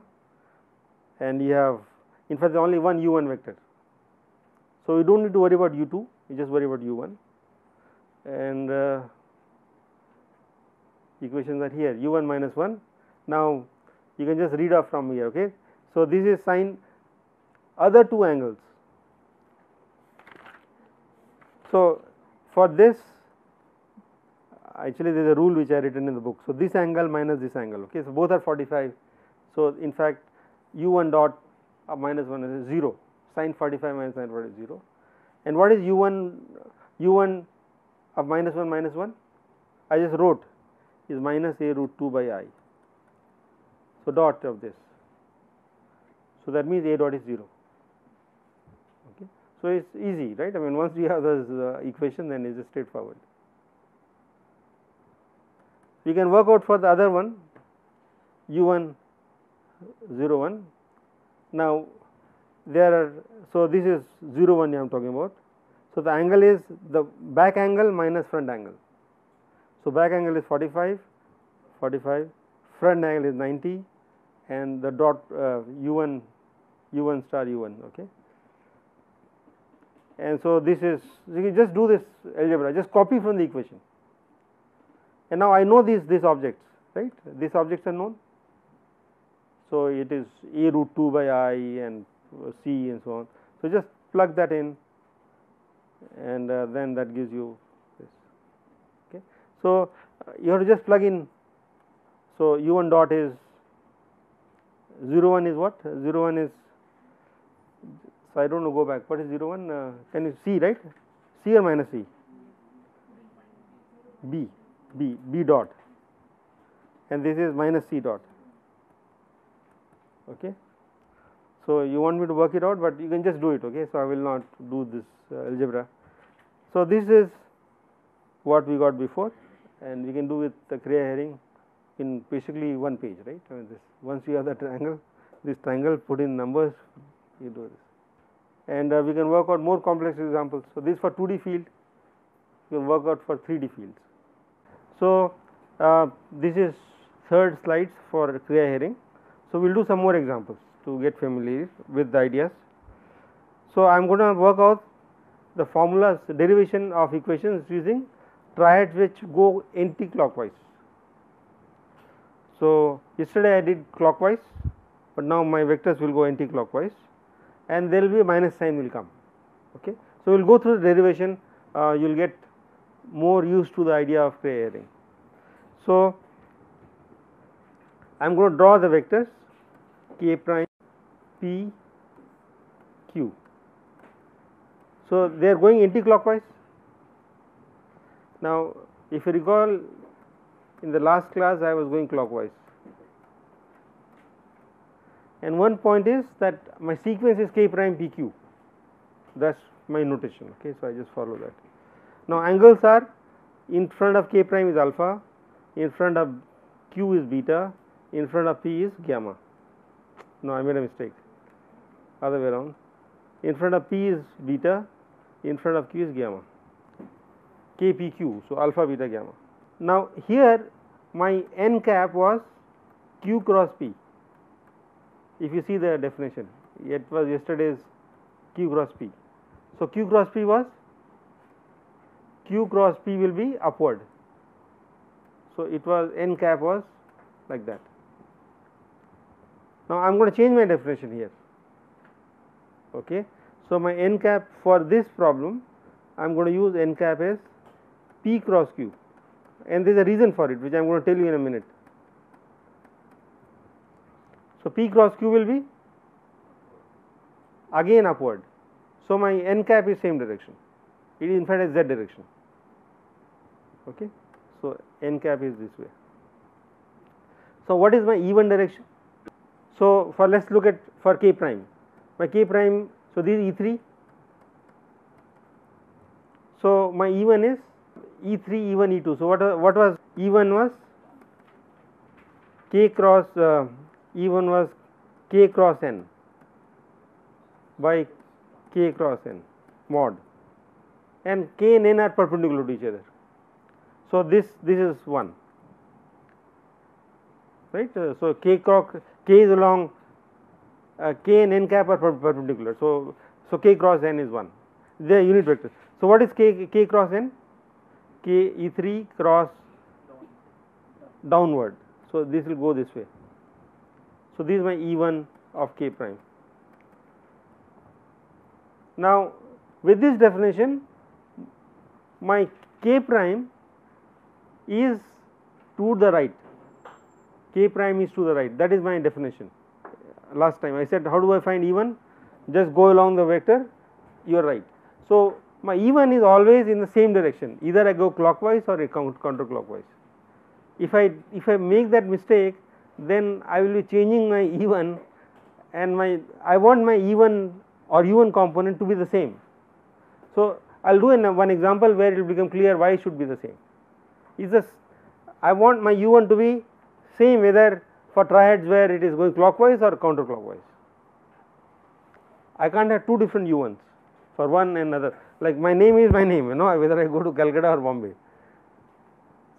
and you have, in fact, only one u1 vector. So you don't need to worry about u2. You just worry about u1, and equations are here, u1 minus 1. Now you can just read off from here. Okay. So this is sine other two angles. So for this, actually there is a rule which I written in the book. So this angle minus this angle. Okay. So both are 45. So in fact u1 dot of minus 1 is 0. Sine 45 minus sine 45 is 0. And what is u1 of minus 1? I just wrote is minus a root 2 by I. So dot of this. So that means a dot is 0. Okay. So it's easy, right? I mean, once you have this equation, then it's straightforward. We can work out for the other one, u1 0 1. Now there are, so this is 0 1 I am talking about. So the angle is the back angle minus front angle. So back angle is 45, front angle is 90, and the dot u1 star u1. Okay. And so this is, you can just do this algebra, just copy from the equation. And now I know these objects, right? These objects are known. So it is a root 2 by I and c and so on. So just plug that in, and then that gives you this. Okay. So you have to just plug in. So u1 dot is 0 1 is what? 0 1 is, so I don't know, go back. What is 0 1? Can you see, right? C or minus C? B dot, and this is minus C dot. Okay. So you want me to work it out, but you can just do it. Okay. So I will not do this algebra. So this is what we got before, and we can do with the Kriya-Haring in basically one page, right? I mean, this, once you have the triangle, this triangle, put in numbers, you do this, and we can work out more complex examples. So this for 2D field, you can work out for 3D fields. So this is third slides for Kriya-Haring. So we will do some more examples to get familiar with the ideas. So I am going to work out the formulas, derivation of equations using triads which go anti-clockwise. So yesterday I did clockwise, but now my vectors will go anti-clockwise, and there will be a minus sign will come. Okay. So we will go through the derivation, you will get more used to the idea of Kriya-Haring. So I am going to draw the vectors k prime, p, q. So they are going anti-clockwise. Now if you recall, in the last class I was going clockwise, and one point is that my sequence is k prime p q. That is my notation. Okay. So I just follow that. Now angles are, in front of k prime is alpha, in front of q is beta, in front of p is gamma. No, I made a mistake, other way around. In front of p is beta, in front of q is gamma, k p q. So alpha, beta, gamma. Now here my n cap was q cross p. If you see the definition, it was yesterday's q cross p. So q cross p was, q cross p will be upward. So it was, n cap was like that. Now I am going to change my definition here. Okay. So my n cap for this problem, I am going to use n cap as p cross q. and there is a reason for it, which I am going to tell you in a minute. So, P cross Q will be again upward. So, my n cap is same direction, it is in fact a z direction. Okay. So, n cap is this way. So, what is my even direction? So, for let us look at for k prime, my k prime, so this is E3. So, my E1 is E3, E1, E2. So, what was E1 was k cross E1 was k cross n by k cross n mod, and k and n are perpendicular to each other. So, this is 1, right. So, k is along k and n cap are perpendicular. So, k cross n is 1, they are unit vectors. So, what is k cross n? K E3 cross downward. So, this will go this way. So, this is my E1 of k prime. Now, with this definition, my k prime is to the right, k prime is to the right, that is my definition. Last time I said, how do I find E1? Just go along the vector, you are right. So, my E1 is always in the same direction, either I go clockwise or counterclockwise. If I make that mistake, then I will be changing my E1, and I want my E1 or U1 component to be the same. So, I will do one example where it will become clear why it should be the same. I want my U1 to be same whether for triads where it is going clockwise or counterclockwise. I can't have two different U1s for one and another, like my name is my name, whether I go to Calcutta or Bombay.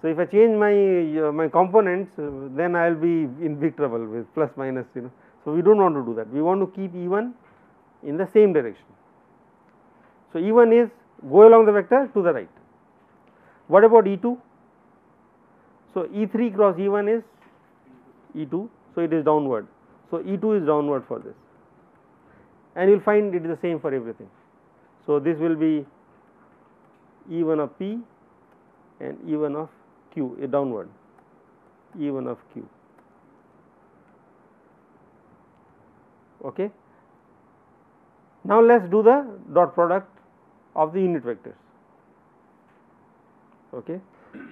So, if I change my components, then I will be in big trouble with plus minus, So, we do not want to do that, we want to keep E1 in the same direction. So, E1 is go along the vector to the right. What about E2? So, E3 cross E1 is E2, so it is downward. So, E2 is downward for this, and you will find it is the same for everything. So, this will be E1 of P and E1 of Q, downward, E1 of Q. Okay. Now, let us do the dot product of the unit vectors. Okay.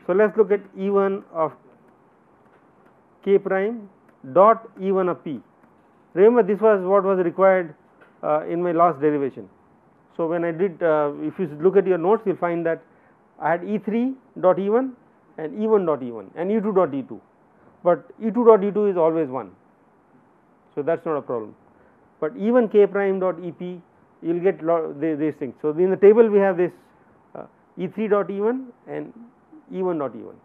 So, let us look at E1 of k prime dot E1 of P. Remember, this was what was required in my last derivation. So, when I did, if you look at your notes, you will find that I had E3 dot E1 and E1 dot E1 and E2 dot E2, but E2 dot E2 is always 1. So, that is not a problem, but E1 k prime dot EP, you will get these things. So, in the table we have this E3 dot E1 and E1 dot E1.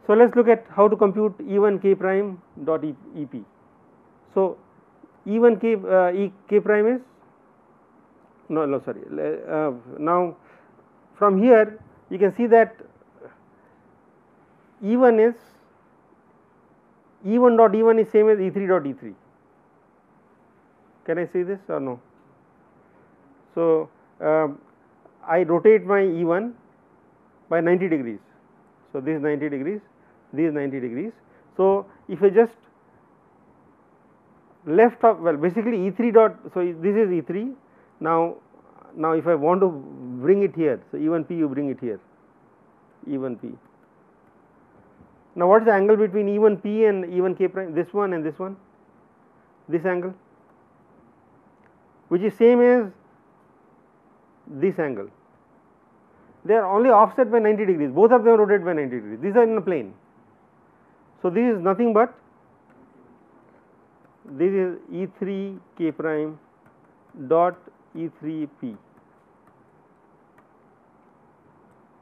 So, let us look at how to compute E1 k prime dot EP. So, E1 k prime is sorry. Now, from here you can see that E1 dot E1 is same as E3 dot E3. Can I see this or no? So, I rotate my E1 by 90 degrees. So, this is 90 degrees, this is 90 degrees. So, if I just left of, well, basically E3 dot, so this is E3. Now if I want to bring it here, so E1 P you bring it here, E1 P. Now, what is the angle between E1 P and E1 k prime? This one and this one, this angle, which is same as this angle. They are only offset by 90 degrees, both of them rotate by 90 degrees, these are in a plane. So, this is nothing but this is E3 k prime dot E3 P.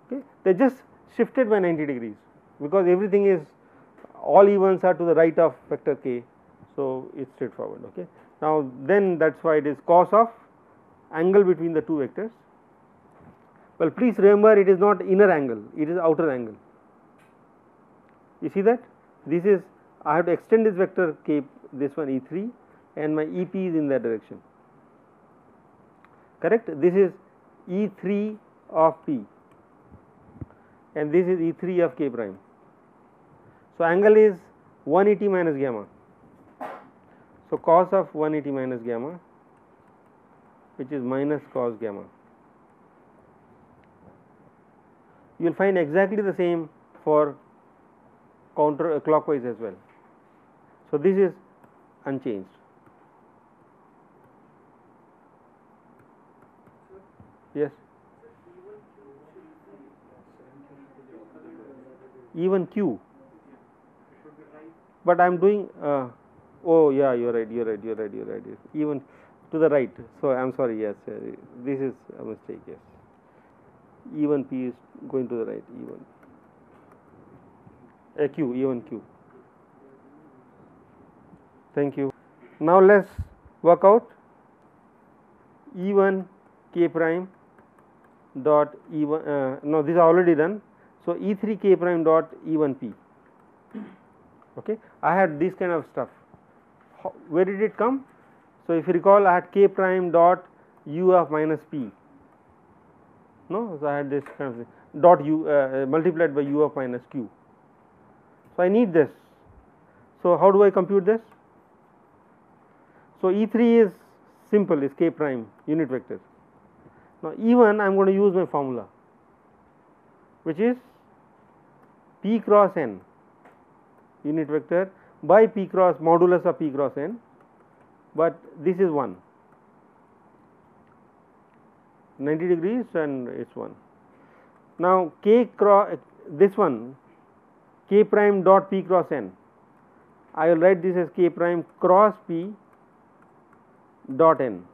Okay. They just shifted by 90 degrees because everything is, all E1s are to the right of vector k. So, it is straightforward. Okay. Now, then that is why it is cos of angle between the two vectors. Well, please remember, it is not inner angle, it is outer angle. You see that this is, I have to extend this vector k, this one E3, and my EP is in that direction, correct. This is E3 of P. and this is E3 of k prime. So, angle is 180 minus gamma. So, cos of 180 minus gamma, which is minus cos gamma. You will find exactly the same for counter clockwise as well. So, this is unchanged. Yes. Even q, but I am doing oh yeah, you are right, even to the right. So, I am sorry, yes, this is a mistake, yes, even p is going to the right, even q. Thank you. Now, let us work out E1 k prime dot E1, no, this is already done. So, E3 k prime dot E1 p. Okay. I had this kind of stuff. Where did it come? So, if you recall, I had k prime dot u of minus p. No, so I had this kind of thing, dot u multiplied by u of minus q. So, I need this. So, how do I compute this? So, E3 is simple, is k prime unit vector. Now, E1 I am going to use my formula, which is p cross n unit vector by p cross modulus of p cross n, but this is 1, 90 degrees and it is 1. Now, k cross this one k prime dot p cross n, I will write this as k prime cross p dot n,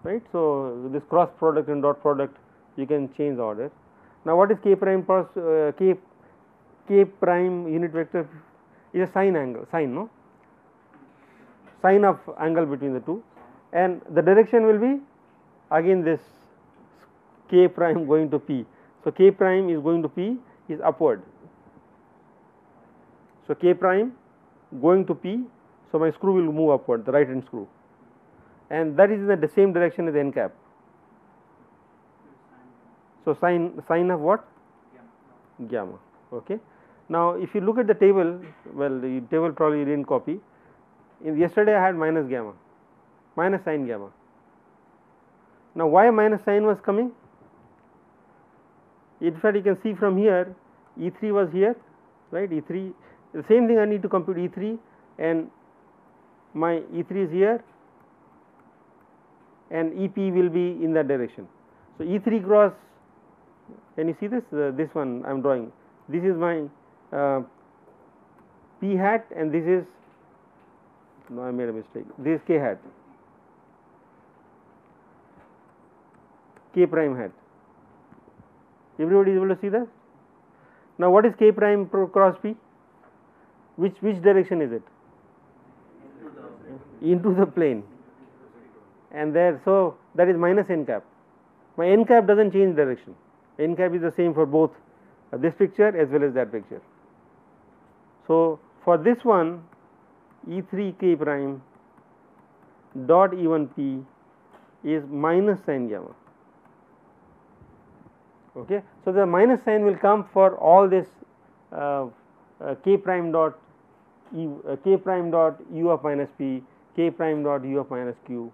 right. So, this cross product and dot product you can change the order. Now, what is k prime cross k prime unit vector is a sine angle, sine of angle between the two, and the direction will be again this k prime going to p. So, k prime is going to p is upward. So, k prime going to p, so my screw will move upward, the right hand screw, and that is in the same direction as n cap. So, sine of what? Gamma. Okay. Now, if you look at the table, well, the table probably you did not copy. Yesterday I had minus gamma, minus sine gamma. Now, why minus sine was coming? In fact, you can see from here E3 was here, right. E3, the same thing I need to compute E3, and my E3 is here and EP will be in that direction. So, E3 cross, can you see this? This one I am drawing. This is my P hat and this is, no, I made a mistake, this is K hat, K prime hat. Everybody is able to see that? Now, what is K prime cross P? Which direction is it? Into the plane, and there, so that is minus n cap. My n cap does not change direction, n cap is the same for both this picture as well as that picture. So, for this one E3 k prime dot E1 p is minus sine gamma. Okay. So, the minus sign will come for all this k prime dot k prime dot u of minus p, k prime dot u of minus q.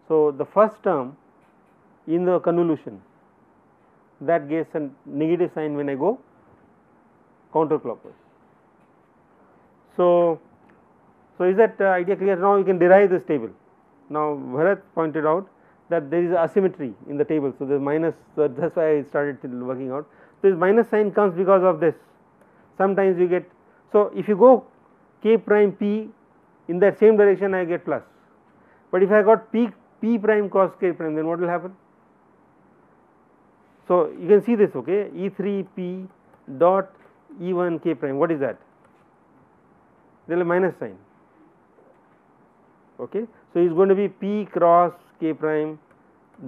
So, the first term in the convolution that gets a negative sign when I go counterclockwise. So, is that idea clear? Now, you can derive this table. Now, Bharat pointed out that there is asymmetry in the table. So, there is minus, so that is why I started working out. So, this minus sign comes because of this. Sometimes you get, so if you go k prime p in that same direction I get plus, but if I got p prime cross k prime, then what will happen? So, you can see this, okay, E3 p dot E1 k prime, what is that? There is a minus sign, okay. So, it is going to be p cross k prime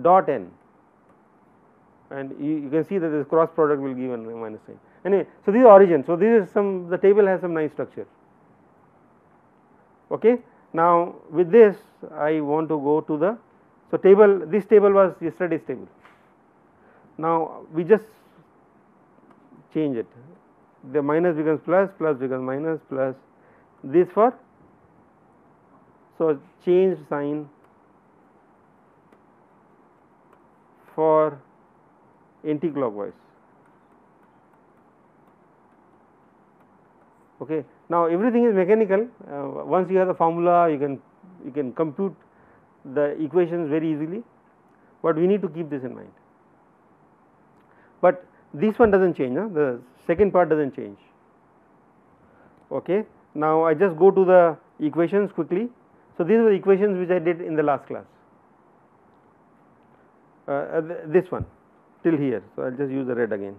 dot n, and you can see that this cross product will give a minus sign. Anyway, so this is origin. So, this is some, the table has some nice structure, okay. Now, with this I want to go to the, so table, this table was yesterday's table. Now, we just change it, the minus becomes plus, plus becomes minus, plus this for, so change sign for anti-clockwise. Okay. Now everything is mechanical. Once you have the formula, you can compute the equations very easily, but we need to keep this in mind. But this one does not change, the second part does not change. Okay. Now I just go to the equations quickly. So these are the equations which I did in the last class, this one till here. So I will just use the red again.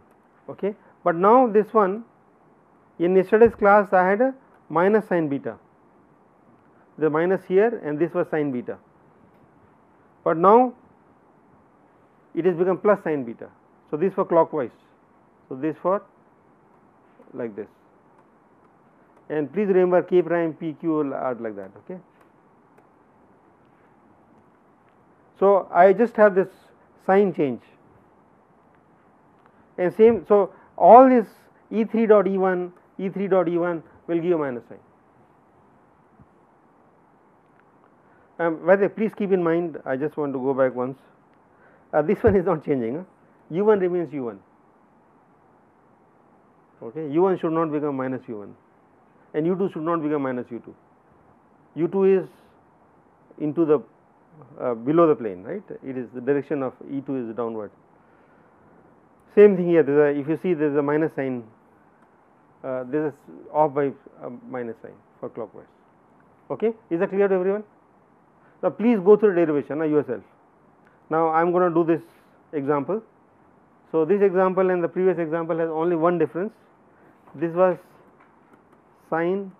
Okay. But now this one, in yesterday's class I had a minus sin beta, the minus here, and this was sin beta, but now it has become plus sin beta. So this for clockwise, so this for like this, and please remember k prime p q are like that. Okay. So I just have this sign change, and same, so all this E3 dot E1, E3 dot E1 will give a minus sign. By the way, please keep in mind, I just want to go back once, this one is not changing, U1 remains U1. Okay. U1 should not become minus U1, and U2 should not become minus U2. U2 is into the below the plane, right? It is the direction of E2 is downward. Same thing here, if you see there is a minus sign, this is off by a minus sign for clockwise. Okay. Is that clear to everyone? Now please go through the derivation yourself. Now I am going to do this example. So this example and the previous example has only one difference. This was sin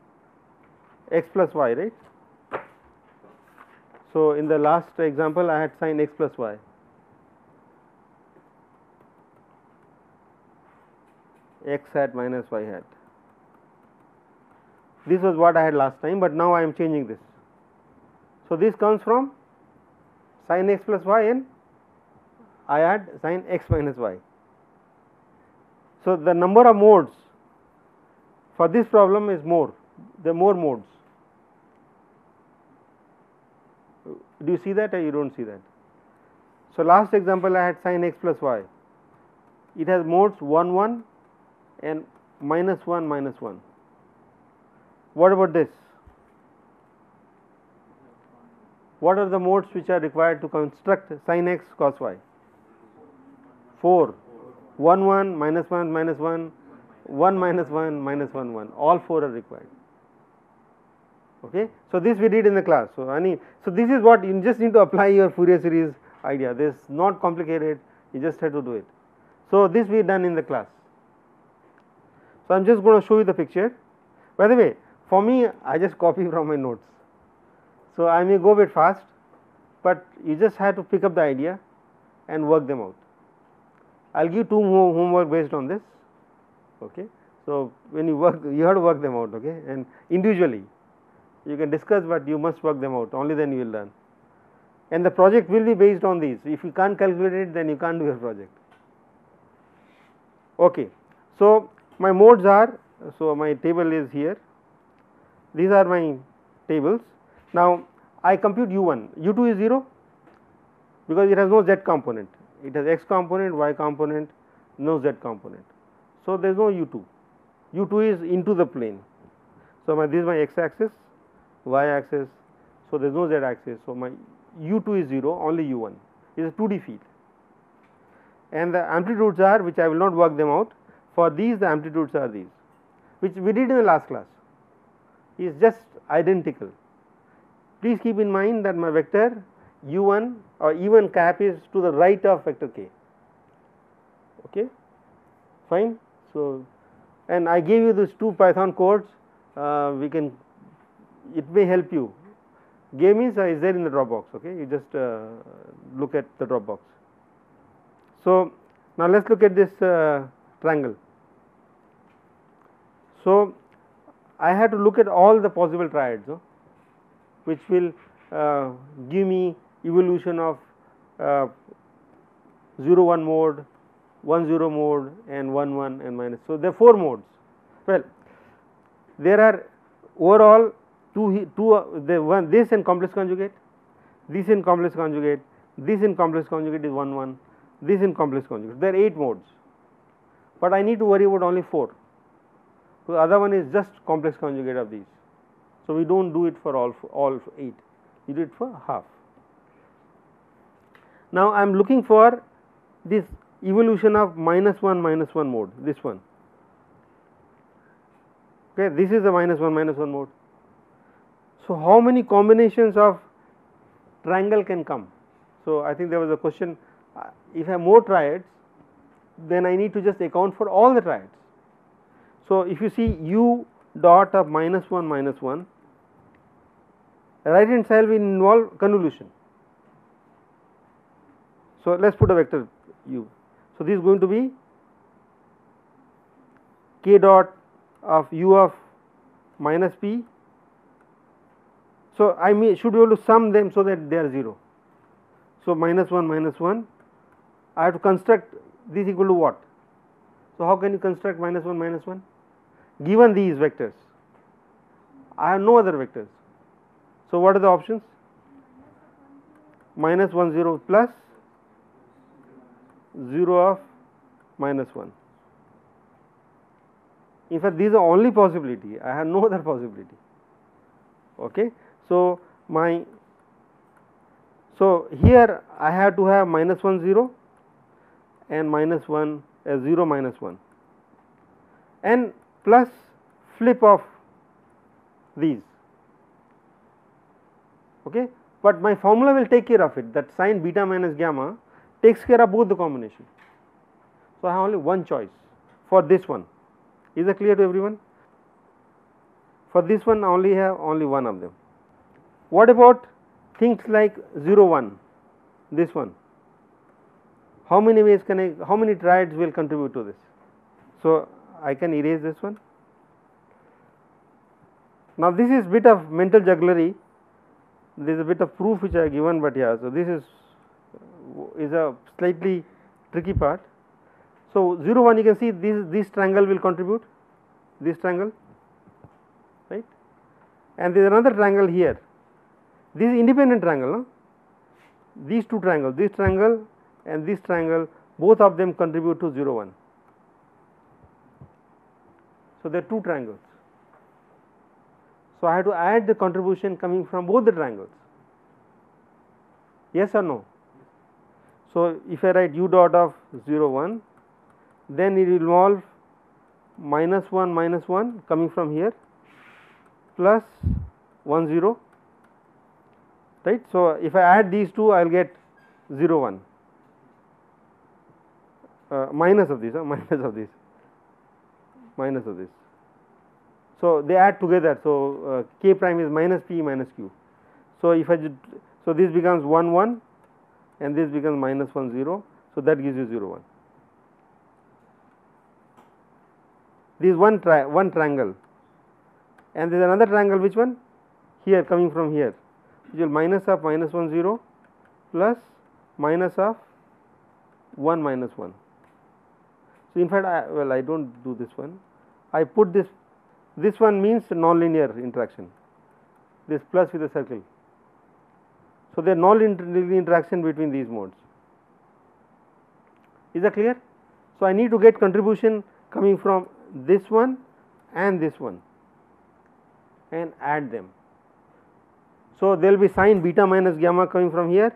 x plus y, right? So in the last example I had sin x plus y. X hat minus y hat. This was what I had last time, but now I am changing this. So this comes from sin x plus y, and I add sin x minus y. So the number of modes for this problem is more, there are more modes. Do you see that or you do not see that? So last example I had sin x plus y, it has modes 1 1 and minus 1 minus 1. What about this? What are the modes which are required to construct sin x cos y? 4, 1 1 minus 1 minus 1, 1 minus 1 minus 1 1, all 4 are required. Okay. So this we did in the class. So this is what you just need to apply your Fourier series idea. This is not complicated, you just have to do it. So this we done in the class. So I am just going to show you the picture. By the way, for me I just copy from my notes, so I may go a bit fast, but you just have to pick up the idea and work them out. I will give 2 more homework based on this. Okay. So when you work, you have to work them out, okay, and individually you can discuss, but you must work them out, only then you will learn. And the project will be based on these. If you can't calculate it, then you can't do your project. Okay. So my modes are, so my table is here, these are my tables. Now I compute U1, U2 is 0 because it has no z component, it has x component, y component, no z component. So there is no U2, U2 is into the plane. So this is my x axis, y axis, so there is no z axis. So my U2 is 0, only U1 is a 2D field, and the amplitudes are, which I will not work them out. For these the amplitudes are these, which we did in the last class, is just identical. Please keep in mind that my vector U1 or E1 cap is to the right of vector k. Okay, fine. So, and I gave you these 2 Python codes, it may help you. K means is there in the Dropbox. Okay, you just look at the Dropbox. So now let us look at this triangle. So I have to look at all the possible triads, which will give me evolution of 0 1 mode, 1 0 mode and 1 1 and minus. So, there are 4 modes. Well, there are overall this in complex conjugate, this in complex conjugate, this in complex conjugate is 1 1, this in complex conjugate. There are 8 modes, but I need to worry about only 4. So, the other one is just complex conjugate of these. So, we do not do it for all 8, we do it for half. Now, I am looking for this evolution of -1 -1 mode, this one. Okay, this is the -1 mode. So, how many combinations of triangle can come? So, I think there was a question, if I have more triads, then I need to just account for all the triads. So, if you see u dot of -1 -1, right hand side will involve convolution. So, let us put a vector u. So, this is going to be k dot of u of minus p. So, I should be able to sum them so that they are 0. So, -1 I have to construct this equal to what? So, how can you construct -1 1? Given these vectors, I have no other vectors. So, what are the options? -1 0 plus 0 of -1. In fact, these are only possibility, I have no other possibility. Okay. So, here I have to have -1 0 and -1 0 -1 and plus flip of these. Okay. But my formula will take care of it, that sin beta minus gamma takes care of both the combination. So, I have only one choice for this one. Is that clear to everyone? For this one I only have only one of them. What about things like 0 1, this one? How many ways can how many triads will contribute to this? So, I can erase this one. Now, this is bit of mental jugglery, there is a bit of proof which I have given, but yeah, so this is a slightly tricky part. So, 0 1 you can see this triangle will contribute, this triangle, right, and there is another triangle here. This is independent triangle, no? These two triangles, this triangle and this triangle, both of them contribute to 0 1. So, there are two triangles. So, I have to add the contribution coming from both the triangles, yes or no? So, if I write u dot of 0 1, then it will involve -1 1 coming from here plus 1 0, right. So, if I add these two, I will get 0 1 minus of this, minus of this. So, they add together. So, k prime is minus p minus q. So, if I so this becomes 1 1 and this becomes -1 0. So, that gives you 0 1. This is one triangle, and there is another triangle, which one? Here, coming from here, which will minus of -1 0 plus minus of 1 -1. So, in fact, I do not do this one, I put this one means nonlinear interaction, this plus with a circle. So, there is nonlinear interaction between these modes. Is that clear? So, I need to get contribution coming from this one and this one and add them. So, there will be sin beta minus gamma coming from here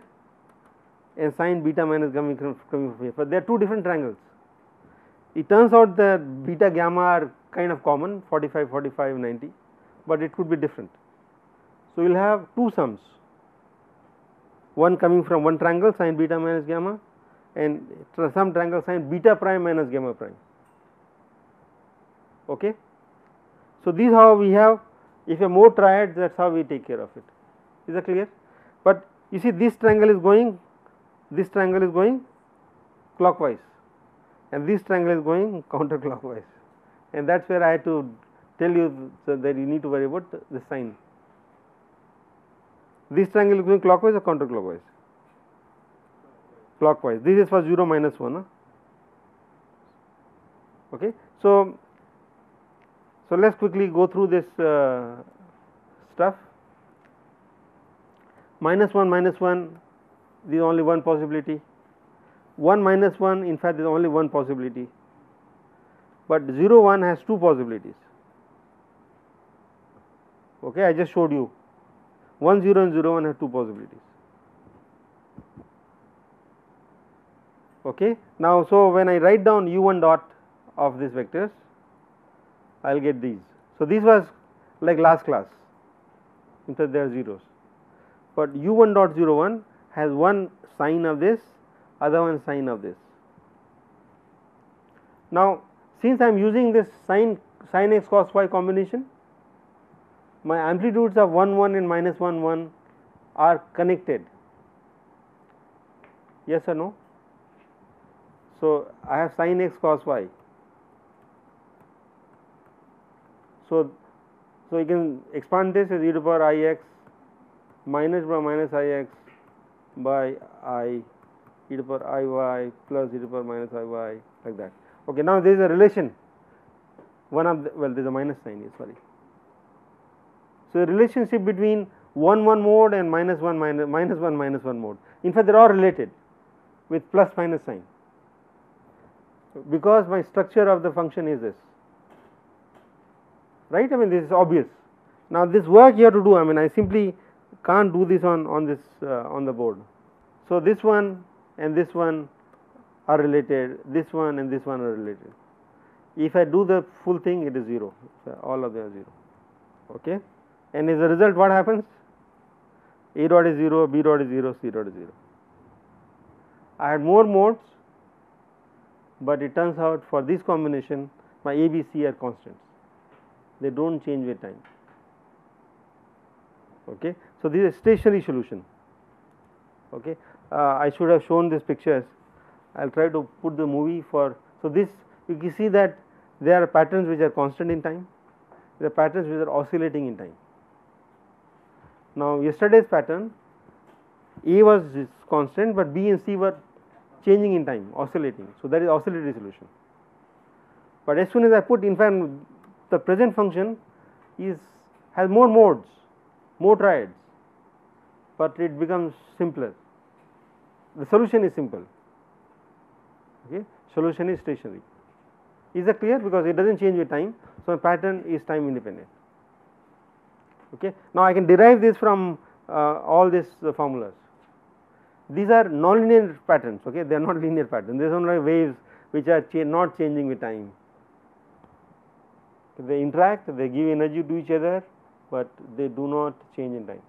and sin beta minus gamma coming from here, but they are two different triangles. It turns out that beta gamma are kind of common, 45 45 90, but it could be different. So, we will have two sums, one coming from one triangle sin beta minus gamma and some triangle sin beta prime minus gamma prime. Okay. So, this is how we have, if you have more triads, that is how we take care of it. Is that clear? But you see, this triangle is going clockwise and this triangle is going counterclockwise, and that is where I had to tell you that you need to worry about the sign. This triangle is going clockwise or counterclockwise? Clockwise. This is for 0 -1. Okay. So let us quickly go through this stuff. Minus 1 minus 1, there is only one possibility. 1 minus 1, in fact, there is only one possibility, but 0 1 has two possibilities. Okay, I just showed you 1 0 and 0 1 have two possibilities. Okay. Now, so when I write down u1 dot of these vectors, I will get these. So, this was like last class, in fact they are zeros, but u1 dot 0 1 has one sign of this, other one sign of this. Now, since I am using this sin x cos y combination, my amplitudes of 1 1 and minus 1 1 are connected, yes or no? So, I have sin x cos y. So, you can expand this as e to the power I x minus by minus I x by I e to the power I y plus e to the power minus I y, like that. Okay, now there is a relation, one of the, well, there is a minus sign here, sorry. So, the relationship between 1 1 mode and minus 1 minus 1 mode, in fact they are all related with plus minus sign, because my structure of the function is this, right. I mean, this is obvious. Now, this work you have to do, I mean, I simply can't do this on this on the board. So, this one and this one are related, this one and this one are related. If I do the full thing, it is 0, so all of them are 0. Okay. And as a result, what happens? A dot is 0, B dot is 0, C dot is 0. I had more modes, but it turns out for this combination my A, B, C are constants, they do not change with time. Okay. So, this is a stationary solution. Okay. I should have shown these pictures, I will try to put the movie for. So, this you can see that there are patterns which are constant in time, there are patterns which are oscillating in time. Now, yesterday's pattern, A was constant, but B and C were changing in time, oscillating. So, that is oscillatory solution. But as soon as I put, in fact, the present function has more modes, more triads, but it becomes simpler. The solution is simple. Okay, solution is stationary. Is that clear? Because it does not change with time. So, a pattern is time independent. Okay. Now, I can derive this from all these formulas. These are nonlinear patterns. Okay. They are not linear patterns. They are only waves which are not changing with time. They interact, they give energy to each other, but they do not change in time.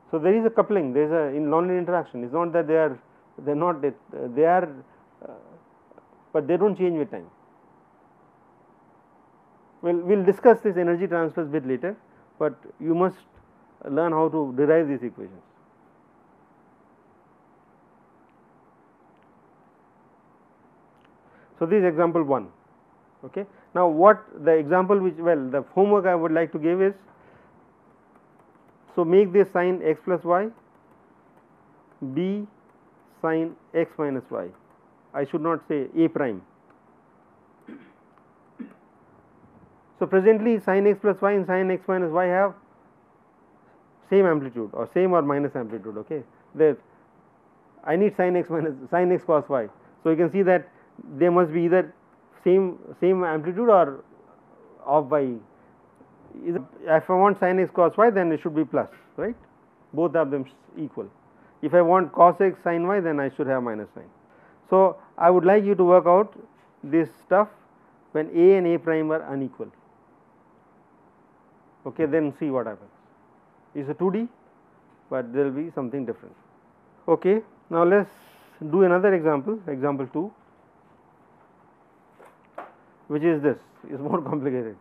So, there is a coupling, there is a in nonlinear interaction. It is not that they are not they are, but they do not change with time. Well, we will discuss this energy transfers bit later, but you must learn how to derive these equations. So, this is example 1. Okay. Now, what the example which, well, the homework I would like to give is, so make this sin x plus y be sin x minus y. I should not say a prime. So, presently sin x plus y and sin x minus y have same amplitude or same or minus amplitude. Okay. There I need sin x cos y. So, you can see that they must be either same amplitude or off by. If I want sin x cos y, then it should be plus, right, both of them equal. If I want cos x sin y, then I should have minus sign. So, I would like you to work out this stuff when a and a prime are unequal. Okay, then see what happens. It is a 2D, but there will be something different. Okay, now let us do another example, example 2, which is this, is more complicated.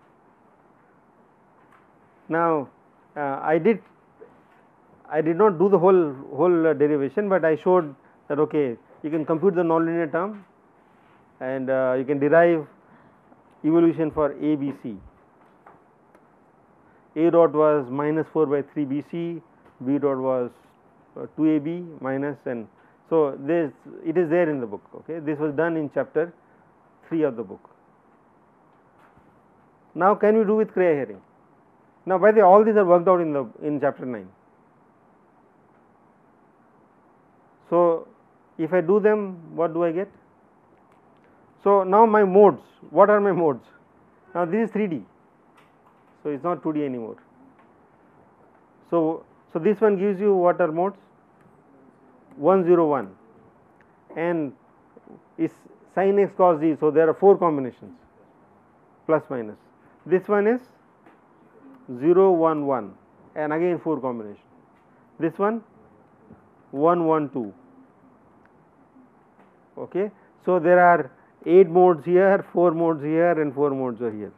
Now, I did not do the whole derivation, but I showed that okay, you can compute the nonlinear term and you can derive evolution for A, B, C. A dot was minus 4 by 3 B C, B dot was 2 A B minus, and So, this it is there in the book. Okay. This was done in chapter 3 of the book. Now, can we do with Cray Haring? Now, by the way, all these are worked out in chapter 9. So, if I do them, what do I get? So, now my modes, what are my modes? Now, this is 3D, so it is not 2D anymore. So, this one gives you what are modes? 101 and is sin x cos d. So, there are 4 combinations plus minus. This one is 0 1 1 and again 4 combinations. This one 1 1 2. Okay. So, there are 8 modes here, 4 modes here and 4 modes are here.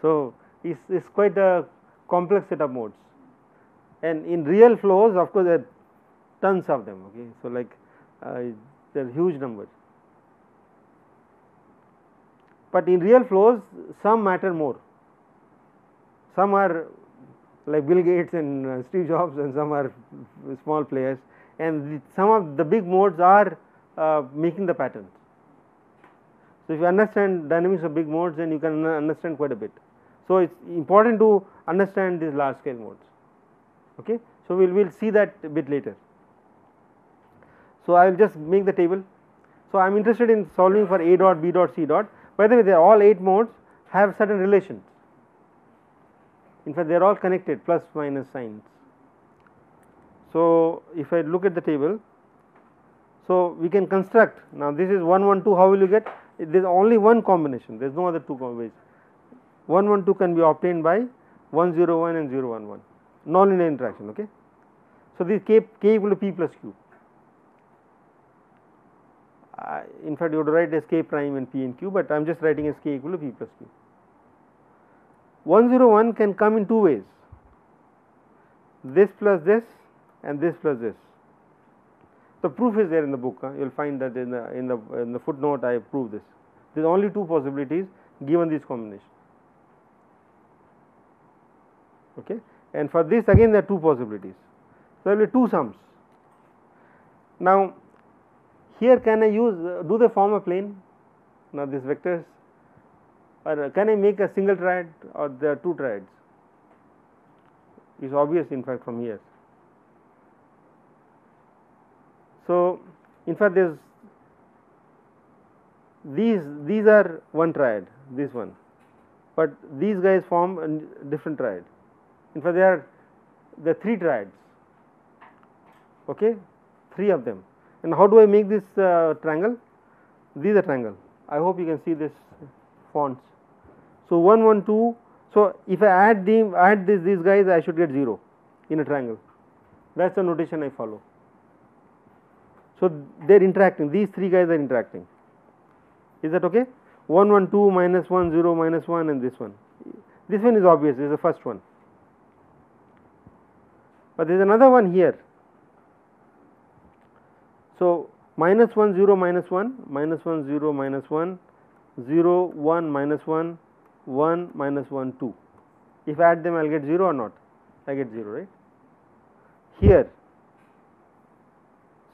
So, it is quite a complex set of modes, and in real flows of course, there are tons of them. Okay. So, like there are huge numbers, but in real flows some matter more. Some are like Bill Gates and Steve Jobs, and some are small players, and some of the big modes are making the patterns. So, if you understand dynamics of big modes, then you can understand quite a bit. So, it is important to understand these large scale modes. Okay. So, we will see that a bit later. So, I will just make the table. So, I am interested in solving for A dot, B dot, C dot. By the way, they are all 8 modes have certain relations. In fact, they are all connected plus minus signs. So, if I look at the table, so we can construct. Now, this is 112. How will you get? There is only one combination. There is no other 2 ways. 112 can be obtained by 101 and 011 nonlinear interaction. Okay. So, this k equal to p plus q. In fact, you would write as k prime and p and q, but I am just writing as k equal to p plus q. 101 can come in 2 ways, this plus this and this plus this. The proof is there in the book. You will find that in the footnote I have proved this. There are only 2 possibilities given this combination. Okay. And for this again there are 2 possibilities. So, there will be 2 sums. Now, here can I use do they form a plane? Now, these vectors, or can I make a single triad, or there are 2 triads? It is obvious in fact from here. So, in fact, there is these are one triad, this one, but these guys form a different triad. In fact, there are 3 triads. Okay, 3 of them. And how do I make this triangle? This is a triangle. I hope you can see this fonts. So, 1 1 2. So, if I add these guys, I should get 0 in a triangle. That is the notation I follow. So, they are interacting, these 3 guys are interacting. Is that okay? 1 1 2 minus 1 0 minus 1 and this one. This one is obvious, this is the first one. But there is another one here. So, minus 1 0 minus 1, minus 1 0 minus 1, 0 1 minus 1, 1 minus 1 2. If I add them, I will get 0 or not? I get 0, right? Here.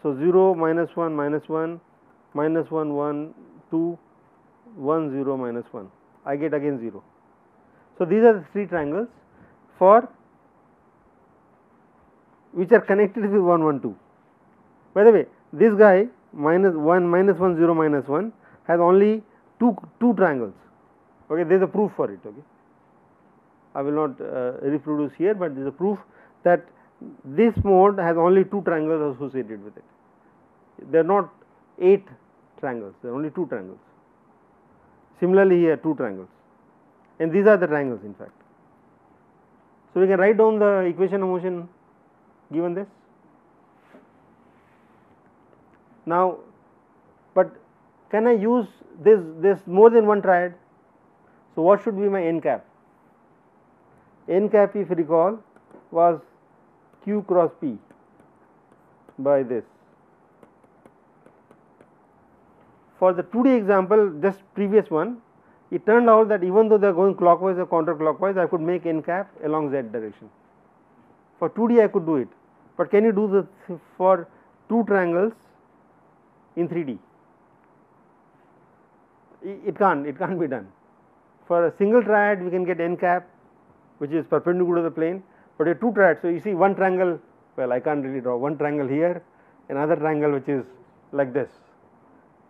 So, 0 minus 1 minus 1, minus 1 1 2, 1 0 minus 1. I get again 0. So, these are the 3 triangles for which are connected with 1 1 2. By the way, this guy minus 1 0 minus 1 has only two triangles. Okay, there is a proof for it. Okay, I will not reproduce here, but there is a proof that this mode has only 2 triangles associated with it. There are not 8 triangles, there are only 2 triangles. Similarly, here 2 triangles, and these are the triangles in fact. So, we can write down the equation of motion given this. Now, but can I use this more than one triad? So, what should be my n cap? N cap, if you recall, was q cross p by this. For the 2D example, just previous one, it turned out that even though they are going clockwise or counterclockwise, I could make n cap along z direction. For 2D I could do it, but can you do this for 2 triangles in 3D. It can't be done. For a single triad we can get n cap which is perpendicular to the plane, but a two triad, so you see one triangle, well I can't really draw one triangle here, another triangle which is like this.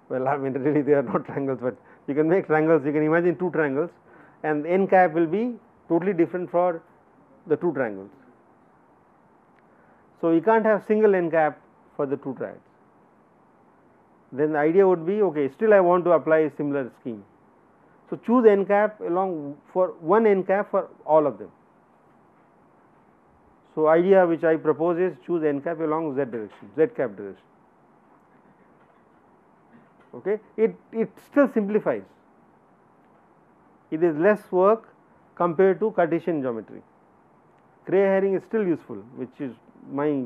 Well, I mean really they are not triangles, but you can make triangles, you can imagine two triangles, and n cap will be totally different for the two triangles. So you can't have single n cap for the two triads. Then the idea would be, okay, still I want to apply a similar scheme. So choose n cap along for one n cap for all of them. So idea which I propose is choose n cap along z direction, z cap direction. Okay, it still simplifies. It is less work compared to Cartesian geometry. Cray herring is still useful, which is my,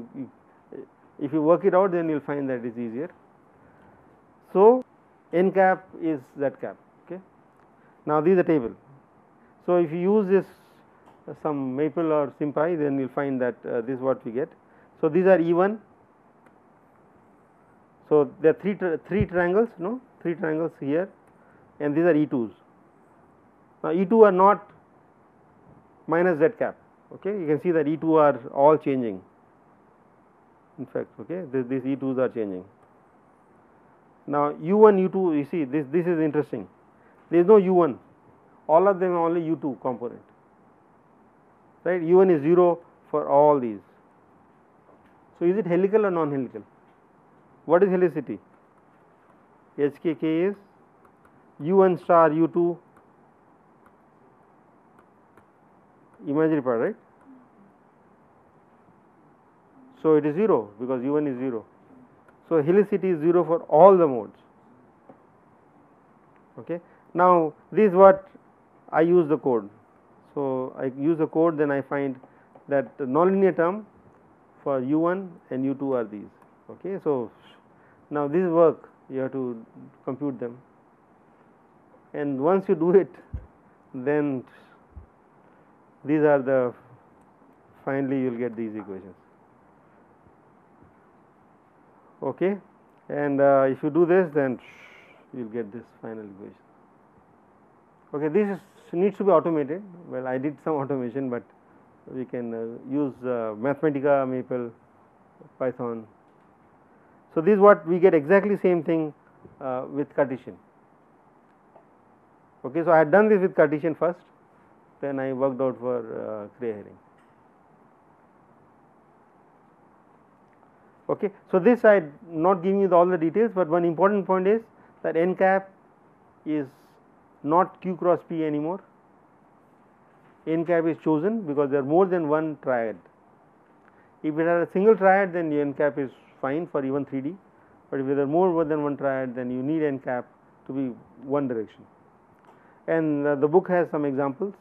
if you work it out then you will find that it is easier. So n cap is z cap. Okay. Now this is a table. So if you use this some maple or SymPy, then you will find that this is what we get. So these are E1. So there are three triangles, no, three triangles here, and these are E2s. Now E2 are not minus z cap. Okay, you can see that E2 are all changing. In fact, okay, these E2s are changing. Now U1, U2, you see this is interesting. There is no U1, all of them are only U2 component. Right, U1 is 0 for all these. So is it helical or non-helical? What is helicity? HKK is U1 star U2 imaginary part, right? So it is 0 because U1 is 0. So helicity is 0 for all the modes. Okay. Now this is what I use the code. So I use the code, then I find that the nonlinear term for U1 and U2 are these. Okay. So now this work you have to compute them, and once you do it, then these are the, finally you will get these equations. Okay, and if you do this, then you will get this final equation. Okay, this needs to be automated. Well, I did some automation, but we can use Mathematica, Maple, Python. So this is what we get, exactly same thing with Cartesian. Okay, so I had done this with Cartesian first, then I worked out for Cray herring. Okay, so this I am not giving you all the details, but one important point is that n cap is not Q cross P anymore. N cap is chosen because there are more than one triad. If it has a single triad, then the n cap is fine for even 3D, but if there are more than one triad, then you need n cap to be one direction. And the book has some examples.